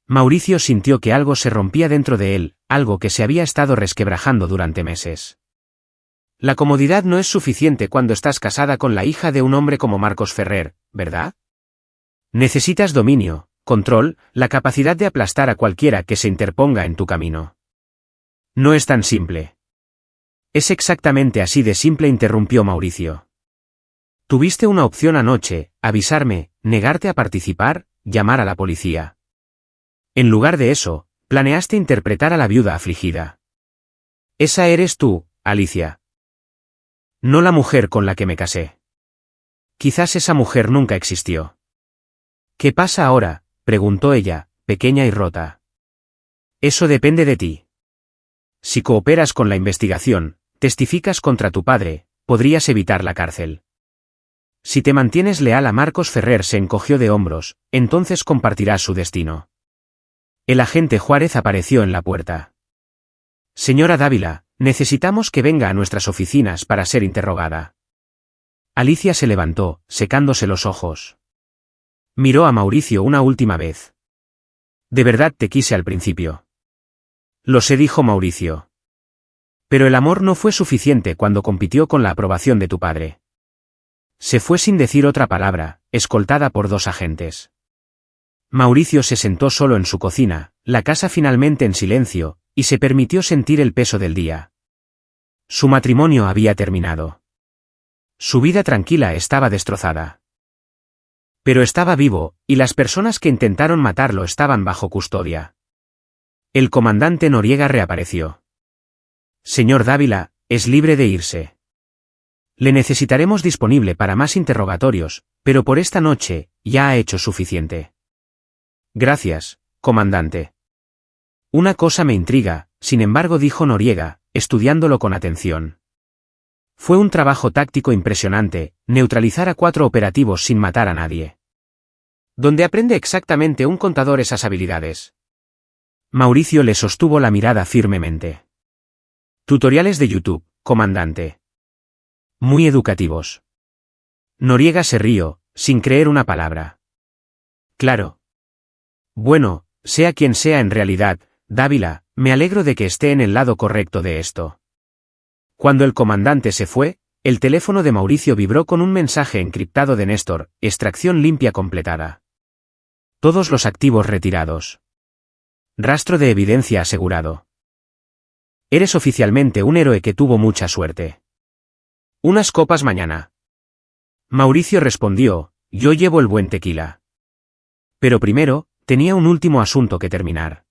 Mauricio sintió que algo se rompía dentro de él, algo que se había estado resquebrajando durante meses. La comodidad no es suficiente cuando estás casada con la hija de un hombre como Marcos Ferrer, ¿verdad? Necesitas dominio, control, la capacidad de aplastar a cualquiera que se interponga en tu camino. No es tan simple. Es exactamente así de simple, interrumpió Mauricio. Tuviste una opción anoche, avisarme, negarte a participar, llamar a la policía. En lugar de eso, planeaste interpretar a la viuda afligida. Esa eres tú, Alicia. No la mujer con la que me casé. Quizás esa mujer nunca existió. ¿Qué pasa ahora?, preguntó ella, pequeña y rota. Eso depende de ti. Si cooperas con la investigación, testificas contra tu padre, podrías evitar la cárcel. Si te mantienes leal a Marcos Ferrer, se encogió de hombros, entonces compartirás su destino. El agente Juárez apareció en la puerta. Señora Dávila, necesitamos que venga a nuestras oficinas para ser interrogada. Alicia se levantó, secándose los ojos. Miró a Mauricio una última vez. De verdad te quise al principio. Lo sé, dijo Mauricio. Pero el amor no fue suficiente cuando compitió con la aprobación de tu padre. Se fue sin decir otra palabra, escoltada por 2 agentes. Mauricio se sentó solo en su cocina, la casa finalmente en silencio, y se permitió sentir el peso del día. Su matrimonio había terminado. Su vida tranquila estaba destrozada. Pero estaba vivo, y las personas que intentaron matarlo estaban bajo custodia. El comandante Noriega reapareció. Señor Dávila, es libre de irse. Le necesitaremos disponible para más interrogatorios, pero por esta noche, ya ha hecho suficiente. Gracias, comandante. Una cosa me intriga, sin embargo, dijo Noriega, estudiándolo con atención. Fue un trabajo táctico impresionante, neutralizar a 4 operativos sin matar a nadie. ¿Dónde aprende exactamente un contador esas habilidades? Mauricio le sostuvo la mirada firmemente. Tutoriales de YouTube, comandante. Muy educativos. Noriega se rió, sin creer una palabra. Claro. Bueno, sea quien sea en realidad, Dávila, me alegro de que esté en el lado correcto de esto. Cuando el comandante se fue, el teléfono de Mauricio vibró con un mensaje encriptado de Néstor: extracción limpia completada. Todos los activos retirados. Rastro de evidencia asegurado. Eres oficialmente un héroe que tuvo mucha suerte. Unas copas mañana. Mauricio respondió: yo llevo el buen tequila. Pero primero, tenía un último asunto que terminar.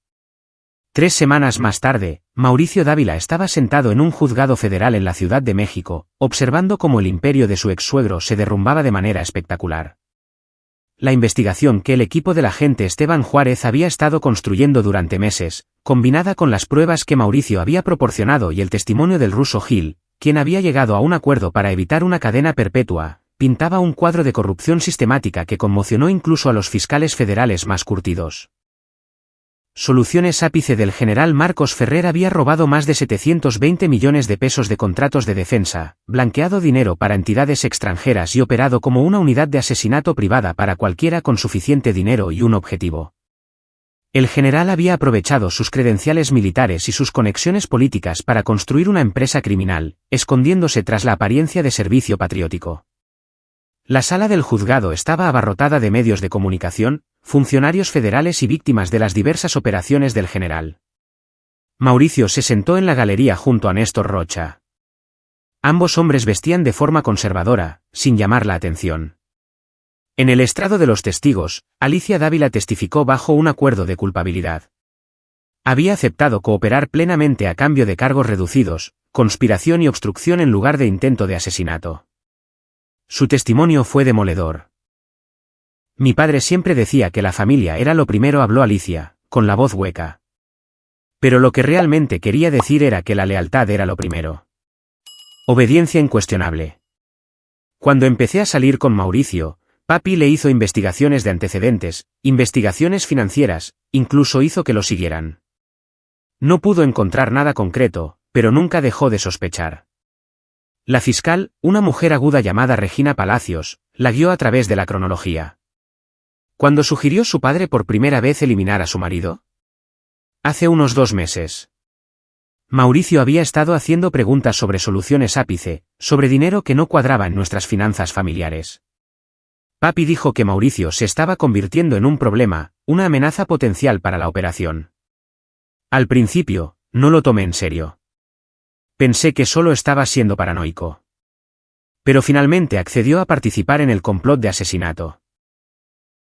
3 semanas más tarde, Mauricio Dávila estaba sentado en un juzgado federal en la Ciudad de México, observando cómo el imperio de su ex-suegro se derrumbaba de manera espectacular. La investigación que el equipo del agente Esteban Juárez había estado construyendo durante meses, combinada con las pruebas que Mauricio había proporcionado y el testimonio del ruso Gil, quien había llegado a un acuerdo para evitar una cadena perpetua, pintaba un cuadro de corrupción sistemática que conmocionó incluso a los fiscales federales más curtidos. Soluciones ápice del general Marcos Ferrer había robado más de 720 millones de pesos de contratos de defensa, blanqueado dinero para entidades extranjeras y operado como una unidad de asesinato privada para cualquiera con suficiente dinero y un objetivo. El general había aprovechado sus credenciales militares y sus conexiones políticas para construir una empresa criminal, escondiéndose tras la apariencia de servicio patriótico. La sala del juzgado estaba abarrotada de medios de comunicación, funcionarios federales y víctimas de las diversas operaciones del general. Mauricio se sentó en la galería junto a Néstor Rocha. Ambos hombres vestían de forma conservadora, sin llamar la atención. En el estrado de los testigos, Alicia Dávila testificó bajo un acuerdo de culpabilidad. Había aceptado cooperar plenamente a cambio de cargos reducidos, conspiración y obstrucción en lugar de intento de asesinato. Su testimonio fue demoledor. Mi padre siempre decía que la familia era lo primero, habló Alicia, con la voz hueca. Pero lo que realmente quería decir era que la lealtad era lo primero. Obediencia incuestionable. Cuando empecé a salir con Mauricio, papi le hizo investigaciones de antecedentes, investigaciones financieras, incluso hizo que lo siguieran. No pudo encontrar nada concreto, pero nunca dejó de sospechar. La fiscal, una mujer aguda llamada Regina Palacios, la guió a través de la cronología. ¿Cuándo sugirió su padre por primera vez eliminar a su marido? Hace unos 2 meses. Mauricio había estado haciendo preguntas sobre soluciones ápice, sobre dinero que no cuadraba en nuestras finanzas familiares. Papi dijo que Mauricio se estaba convirtiendo en un problema, una amenaza potencial para la operación. Al principio, no lo tomé en serio. Pensé que solo estaba siendo paranoico. Pero finalmente accedió a participar en el complot de asesinato.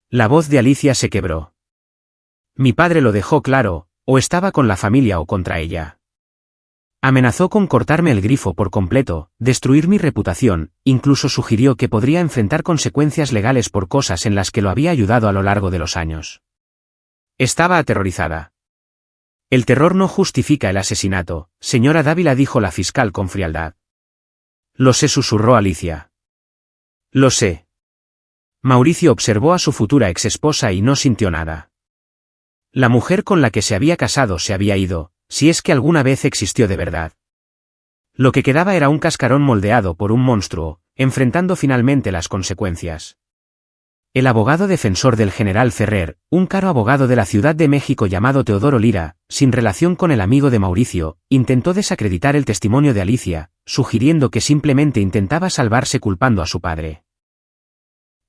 La voz de Alicia se quebró. Mi padre lo dejó claro, o estaba con la familia o contra ella. Amenazó con cortarme el grifo por completo, destruir mi reputación, incluso sugirió que podría enfrentar consecuencias legales por cosas en las que lo había ayudado a lo largo de los años. Estaba aterrorizada. El terror no justifica el asesinato, señora Dávila, dijo la fiscal con frialdad. Lo sé, susurró Alicia. Lo sé. Mauricio observó a su futura exesposa y no sintió nada. La mujer con la que se había casado se había ido, si es que alguna vez existió de verdad. Lo que quedaba era un cascarón moldeado por un monstruo, enfrentando finalmente las consecuencias. El abogado defensor del general Ferrer, un caro abogado de la Ciudad de México llamado Teodoro Lira, sin relación con el amigo de Mauricio, intentó desacreditar el testimonio de Alicia, sugiriendo que simplemente intentaba salvarse culpando a su padre.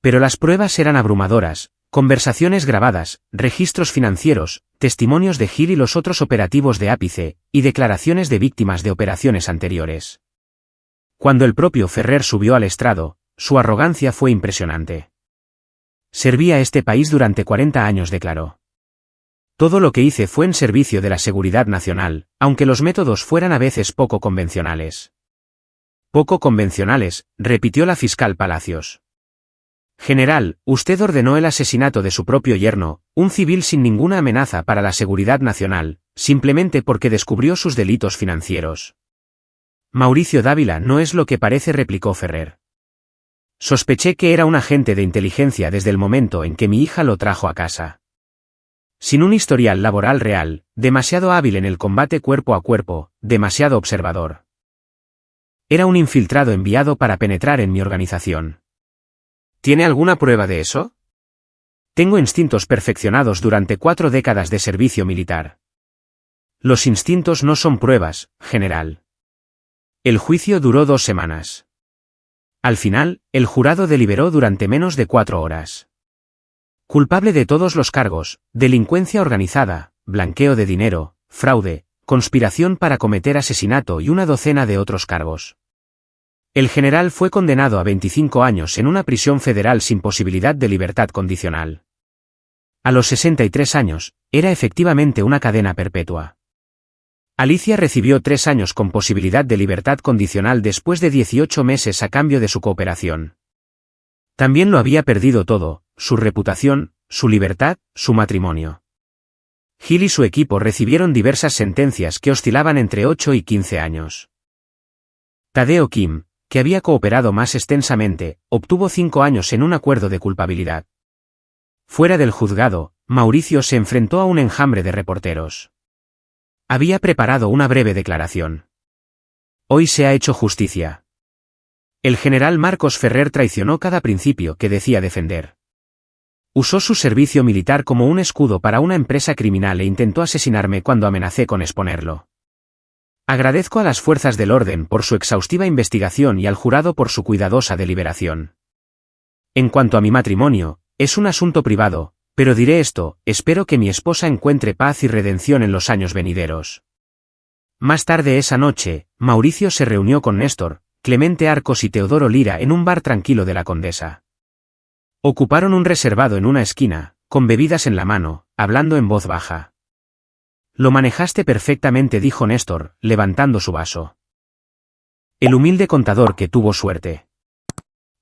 Pero las pruebas eran abrumadoras: conversaciones grabadas, registros financieros, testimonios de Gil y los otros operativos de ápice, y declaraciones de víctimas de operaciones anteriores. Cuando el propio Ferrer subió al estrado, su arrogancia fue impresionante. Serví a este país durante 40 años, declaró. Todo lo que hice fue en servicio de la seguridad nacional, aunque los métodos fueran a veces poco convencionales. Poco convencionales, repitió la fiscal Palacios. General, usted ordenó el asesinato de su propio yerno, un civil sin ninguna amenaza para la seguridad nacional, simplemente porque descubrió sus delitos financieros. Mauricio Dávila no es lo que parece, replicó Ferrer. Sospeché que era un agente de inteligencia desde el momento en que mi hija lo trajo a casa. Sin un historial laboral real, demasiado hábil en el combate cuerpo a cuerpo, demasiado observador. Era un infiltrado enviado para penetrar en mi organización. ¿Tiene alguna prueba de eso? Tengo instintos perfeccionados durante 4 décadas de servicio militar. Los instintos no son pruebas, general. El juicio duró 2 semanas. Al final, el jurado deliberó durante menos de 4 horas. Culpable de todos los cargos: delincuencia organizada, blanqueo de dinero, fraude, conspiración para cometer asesinato y una docena de otros cargos. El general fue condenado a 25 años en una prisión federal sin posibilidad de libertad condicional. A los 63 años, era efectivamente una cadena perpetua. Alicia recibió 3 años con posibilidad de libertad condicional después de 18 meses a cambio de su cooperación. También lo había perdido todo: su reputación, su libertad, su matrimonio. Gil y su equipo recibieron diversas sentencias que oscilaban entre 8 y 15 años. Tadeo Kim, que había cooperado más extensamente, obtuvo 5 años en un acuerdo de culpabilidad. Fuera del juzgado, Mauricio se enfrentó a un enjambre de reporteros. Había preparado una breve declaración. Hoy se ha hecho justicia. El general Marcos Ferrer traicionó cada principio que decía defender. Usó su servicio militar como un escudo para una empresa criminal e intentó asesinarme cuando amenacé con exponerlo. Agradezco a las fuerzas del orden por su exhaustiva investigación y al jurado por su cuidadosa deliberación. En cuanto a mi matrimonio, es un asunto privado, pero diré esto: espero que mi esposa encuentre paz y redención en los años venideros. Más tarde esa noche, Mauricio se reunió con Néstor, Clemente Arcos y Teodoro Lira en un bar tranquilo de la Condesa. Ocuparon un reservado en una esquina, con bebidas en la mano, hablando en voz baja. Lo manejaste perfectamente, dijo Néstor, levantando su vaso. El humilde contador que tuvo suerte.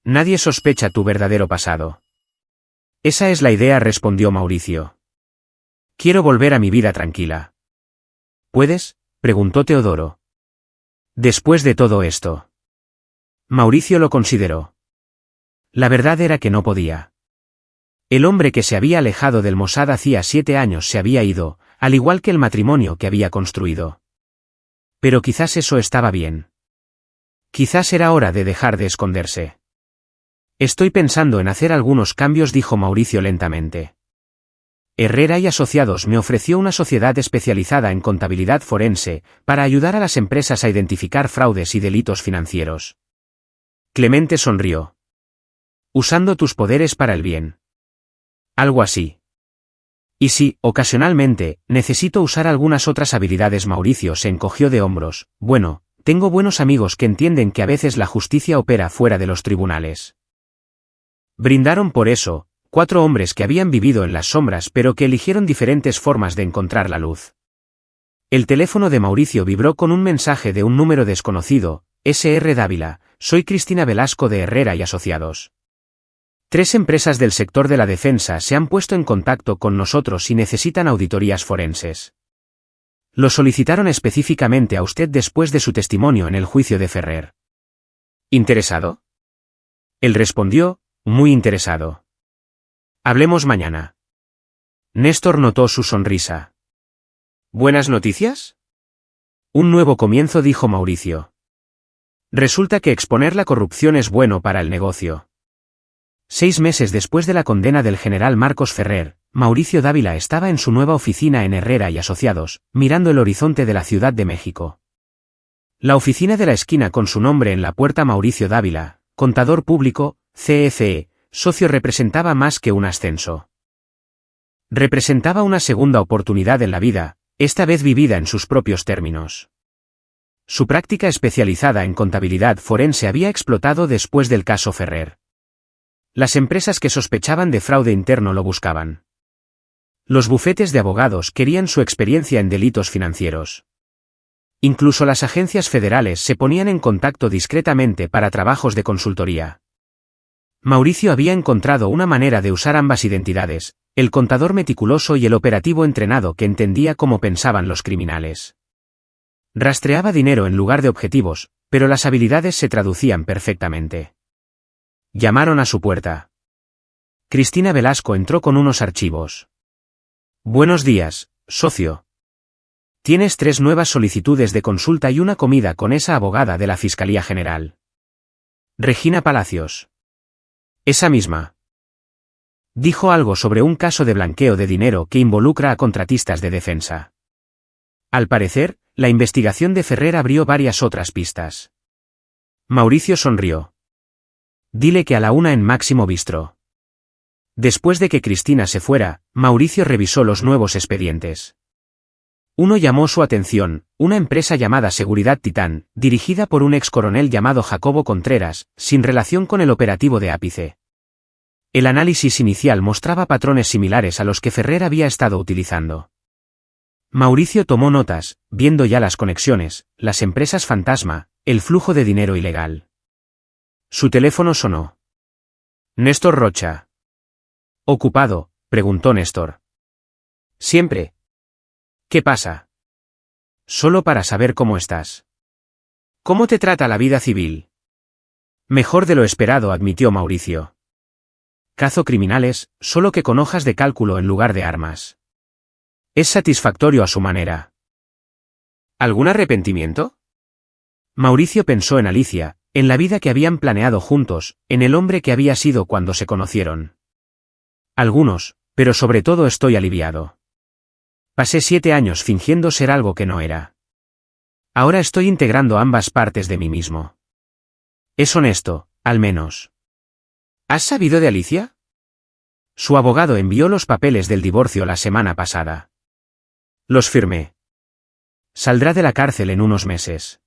Nadie sospecha tu verdadero pasado. Esa es la idea, respondió Mauricio. Quiero volver a mi vida tranquila. ¿Puedes?, preguntó Teodoro. Después de todo esto. Mauricio lo consideró. La verdad era que no podía. El hombre que se había alejado del Mossad hacía 7 años se había ido, al igual que el matrimonio que había construido. Pero quizás eso estaba bien. Quizás era hora de dejar de esconderse. Estoy pensando en hacer algunos cambios, dijo Mauricio lentamente. Herrera y Asociados me ofreció una sociedad especializada en contabilidad forense, para ayudar a las empresas a identificar fraudes y delitos financieros. Clemente sonrió. Usando tus poderes para el bien. Algo así. Y sí, ocasionalmente, necesito usar algunas otras habilidades. Mauricio se encogió de hombros. Bueno, tengo buenos amigos que entienden que a veces la justicia opera fuera de los tribunales. Brindaron por eso, 4 hombres que habían vivido en las sombras pero que eligieron diferentes formas de encontrar la luz. El teléfono de Mauricio vibró con un mensaje de un número desconocido. S.R. Dávila, soy Cristina Velasco de Herrera y Asociados. 3 empresas del sector de la defensa se han puesto en contacto con nosotros y necesitan auditorías forenses. Lo solicitaron específicamente a usted después de su testimonio en el juicio de Ferrer. ¿Interesado? Él respondió, muy interesado. Hablemos mañana. Néstor notó su sonrisa. ¿Buenas noticias? Un nuevo comienzo, dijo Mauricio. Resulta que exponer la corrupción es bueno para el negocio. 6 meses después de la condena del general Marcos Ferrer, Mauricio Dávila estaba en su nueva oficina en Herrera y Asociados, mirando el horizonte de la Ciudad de México. La oficina de la esquina con su nombre en la puerta, Mauricio Dávila, contador público, CFE, socio, representaba más que un ascenso. Representaba una segunda oportunidad en la vida, esta vez vivida en sus propios términos. Su práctica especializada en contabilidad forense había explotado después del caso Ferrer. Las empresas que sospechaban de fraude interno lo buscaban. Los bufetes de abogados querían su experiencia en delitos financieros. Incluso las agencias federales se ponían en contacto discretamente para trabajos de consultoría. Mauricio había encontrado una manera de usar ambas identidades, el contador meticuloso y el operativo entrenado que entendía cómo pensaban los criminales. Rastreaba dinero en lugar de objetivos, pero las habilidades se traducían perfectamente. Llamaron a su puerta. Cristina Velasco entró con unos archivos. Buenos días, socio. Tienes 3 nuevas solicitudes de consulta y una comida con esa abogada de la Fiscalía General. Regina Palacios. Esa misma. Dijo algo sobre un caso de blanqueo de dinero que involucra a contratistas de defensa. Al parecer, la investigación de Ferrer abrió varias otras pistas. Mauricio sonrió. Dile que a la 1 en Máximo Bistro. Después de que Cristina se fuera, Mauricio revisó los nuevos expedientes. Uno llamó su atención, una empresa llamada Seguridad Titán, dirigida por un ex coronel llamado Jacobo Contreras, sin relación con el operativo de Ápice. El análisis inicial mostraba patrones similares a los que Ferrer había estado utilizando. Mauricio tomó notas, viendo ya las conexiones, las empresas fantasma, el flujo de dinero ilegal. Su teléfono sonó. Néstor Rocha. ¿Ocupado?, preguntó Néstor. Siempre. ¿Qué pasa? Solo para saber cómo estás. ¿Cómo te trata la vida civil? Mejor de lo esperado, admitió Mauricio. Cazo criminales, solo que con hojas de cálculo en lugar de armas. Es satisfactorio a su manera. ¿Algún arrepentimiento? Mauricio pensó en Alicia, en la vida que habían planeado juntos, en el hombre que había sido cuando se conocieron. Algunos, pero sobre todo estoy aliviado. Pasé 7 años fingiendo ser algo que no era. Ahora estoy integrando ambas partes de mí mismo. Es honesto, al menos. ¿Has sabido de Alicia? Su abogado envió los papeles del divorcio la semana pasada. Los firmé. Saldrá de la cárcel en unos meses.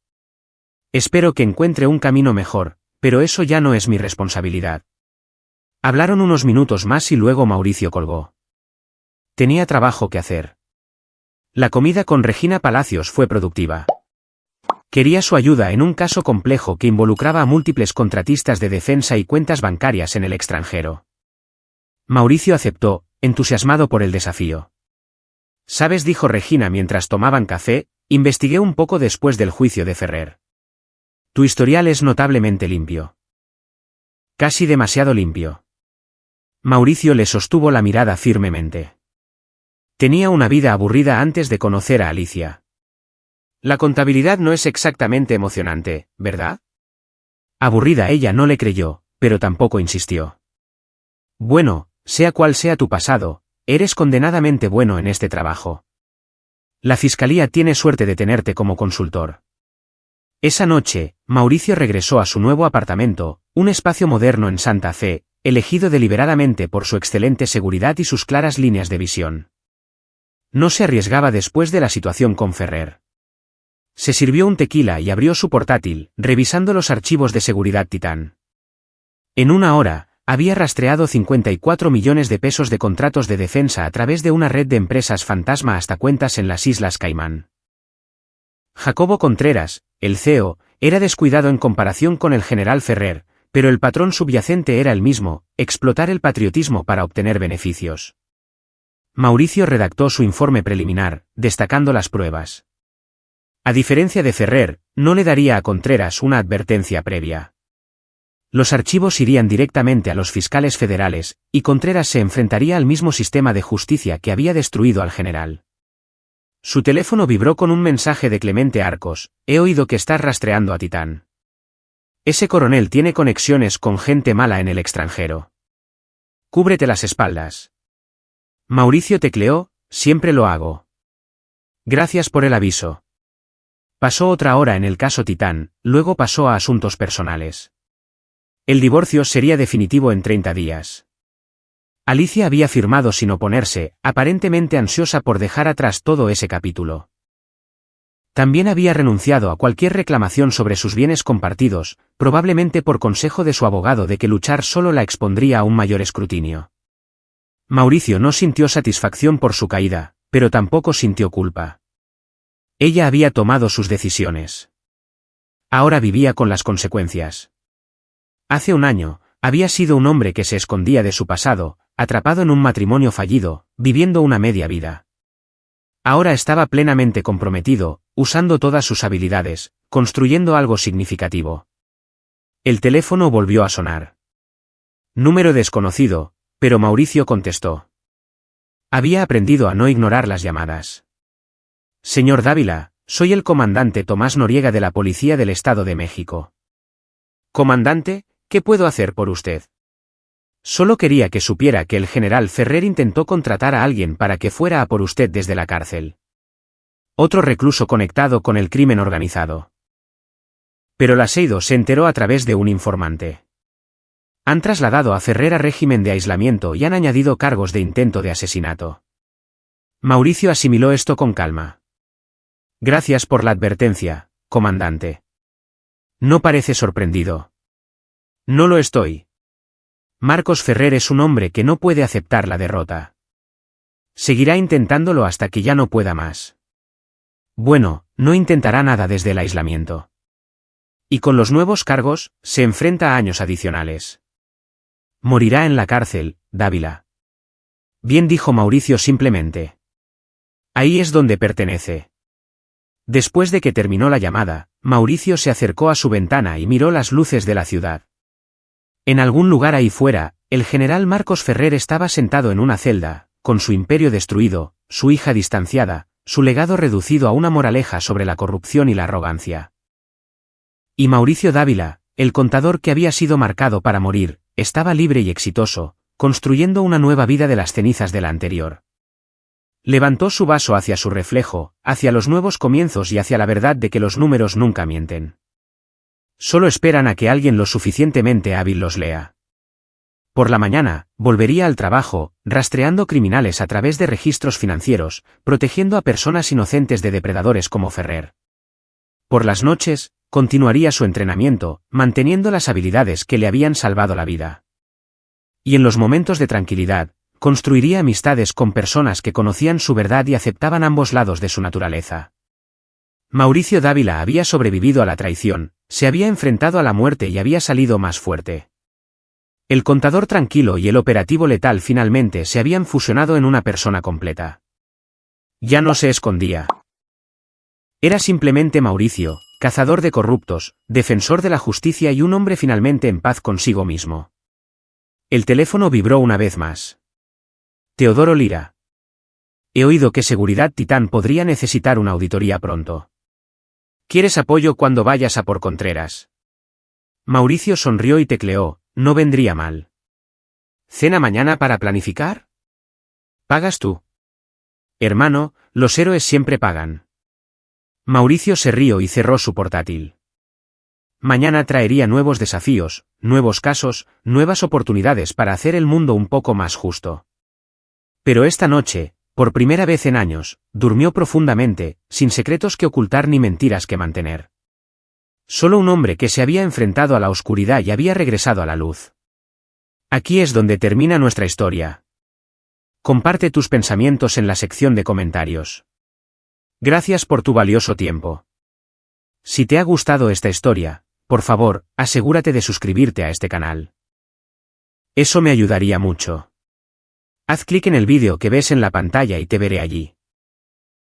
Espero que encuentre un camino mejor, pero eso ya no es mi responsabilidad. Hablaron unos minutos más y luego Mauricio colgó. Tenía trabajo que hacer. La comida con Regina Palacios fue productiva. Quería su ayuda en un caso complejo que involucraba a múltiples contratistas de defensa y cuentas bancarias en el extranjero. Mauricio aceptó, entusiasmado por el desafío. «¿Sabes?», dijo Regina mientras tomaban café, «investigué un poco después del juicio de Ferrer. Tu historial es notablemente limpio. Casi demasiado limpio». Mauricio le sostuvo la mirada firmemente. Tenía una vida aburrida antes de conocer a Alicia. «La contabilidad no es exactamente emocionante, ¿verdad?». Aburrida, ella no le creyó, pero tampoco insistió. «Bueno, sea cual sea tu pasado, eres condenadamente bueno en este trabajo. La fiscalía tiene suerte de tenerte como consultor». Esa noche, Mauricio regresó a su nuevo apartamento, un espacio moderno en Santa Fe, elegido deliberadamente por su excelente seguridad y sus claras líneas de visión. No se arriesgaba después de la situación con Ferrer. Se sirvió un tequila y abrió su portátil, revisando los archivos de seguridad Titán. En una hora, había rastreado 54 millones de pesos de contratos de defensa a través de una red de empresas fantasma hasta cuentas en las Islas Caimán. Jacobo Contreras, el CEO, era descuidado en comparación con el general Ferrer, pero el patrón subyacente era el mismo: explotar el patriotismo para obtener beneficios. Mauricio redactó su informe preliminar, destacando las pruebas. A diferencia de Ferrer, no le daría a Contreras una advertencia previa. Los archivos irían directamente a los fiscales federales, y Contreras se enfrentaría al mismo sistema de justicia que había destruido al general. Su teléfono vibró con un mensaje de Clemente Arcos: «He oído que estás rastreando a Titán. Ese coronel tiene conexiones con gente mala en el extranjero. Cúbrete las espaldas». Mauricio tecleó: «Siempre lo hago. Gracias por el aviso». Pasó otra hora en el caso Titán, luego pasó a asuntos personales. El divorcio sería definitivo en 30 días. Alicia había firmado sin oponerse, aparentemente ansiosa por dejar atrás todo ese capítulo. También había renunciado a cualquier reclamación sobre sus bienes compartidos, probablemente por consejo de su abogado de que luchar solo la expondría a un mayor escrutinio. Mauricio no sintió satisfacción por su caída, pero tampoco sintió culpa. Ella había tomado sus decisiones. Ahora vivía con las consecuencias. Hace un año, había sido un hombre que se escondía de su pasado, atrapado en un matrimonio fallido, viviendo una media vida. Ahora estaba plenamente comprometido, usando todas sus habilidades, construyendo algo significativo. El teléfono volvió a sonar. Número desconocido, pero Mauricio contestó. Había aprendido a no ignorar las llamadas. «Señor Dávila, soy el comandante Tomás Noriega de la Policía del Estado de México». «Comandante, ¿qué puedo hacer por usted?». «Solo quería que supiera que el general Ferrer intentó contratar a alguien para que fuera a por usted desde la cárcel. Otro recluso conectado con el crimen organizado. Pero la Seido se enteró a través de un informante. Han trasladado a Ferrer a régimen de aislamiento y han añadido cargos de intento de asesinato». Mauricio asimiló esto con calma. «Gracias por la advertencia, comandante». No parece sorprendido. «No lo estoy. Marcos Ferrer es un hombre que no puede aceptar la derrota. Seguirá intentándolo hasta que ya no pueda más. Bueno, no intentará nada desde el aislamiento. Y con los nuevos cargos, se enfrenta a años adicionales. Morirá en la cárcel, Dávila». «Bien», dijo Mauricio simplemente. «Ahí es donde pertenece». Después de que terminó la llamada, Mauricio se acercó a su ventana y miró las luces de la ciudad. En algún lugar ahí fuera, el general Marcos Ferrer estaba sentado en una celda, con su imperio destruido, su hija distanciada, su legado reducido a una moraleja sobre la corrupción y la arrogancia. Y Mauricio Dávila, el contador que había sido marcado para morir, estaba libre y exitoso, construyendo una nueva vida de las cenizas de la anterior. Levantó su vaso hacia su reflejo, hacia los nuevos comienzos y hacia la verdad de que los números nunca mienten. Solo esperan a que alguien lo suficientemente hábil los lea. Por la mañana, volvería al trabajo, rastreando criminales a través de registros financieros, protegiendo a personas inocentes de depredadores como Ferrer. Por las noches, continuaría su entrenamiento, manteniendo las habilidades que le habían salvado la vida. Y en los momentos de tranquilidad, construiría amistades con personas que conocían su verdad y aceptaban ambos lados de su naturaleza. Mauricio Dávila había sobrevivido a la traición, se había enfrentado a la muerte y había salido más fuerte. El contador tranquilo y el operativo letal finalmente se habían fusionado en una persona completa. Ya no se escondía. Era simplemente Mauricio, cazador de corruptos, defensor de la justicia y un hombre finalmente en paz consigo mismo. El teléfono vibró una vez más. Teodoro Lira. He oído que Seguridad Titán podría necesitar una auditoría pronto. ¿Quieres apoyo cuando vayas a por Contreras? Mauricio sonrió y tecleó, no vendría mal. ¿Cena mañana para planificar? ¿Pagas tú? Hermano, los héroes siempre pagan. Mauricio se rió y cerró su portátil. Mañana traería nuevos desafíos, nuevos casos, nuevas oportunidades para hacer el mundo un poco más justo. Pero esta noche, por primera vez en años, durmió profundamente, sin secretos que ocultar ni mentiras que mantener. Solo un hombre que se había enfrentado a la oscuridad y había regresado a la luz. Aquí es donde termina nuestra historia. Comparte tus pensamientos en la sección de comentarios. Gracias por tu valioso tiempo. Si te ha gustado esta historia, por favor, asegúrate de suscribirte a este canal. Eso me ayudaría mucho. Haz clic en el vídeo que ves en la pantalla y te veré allí.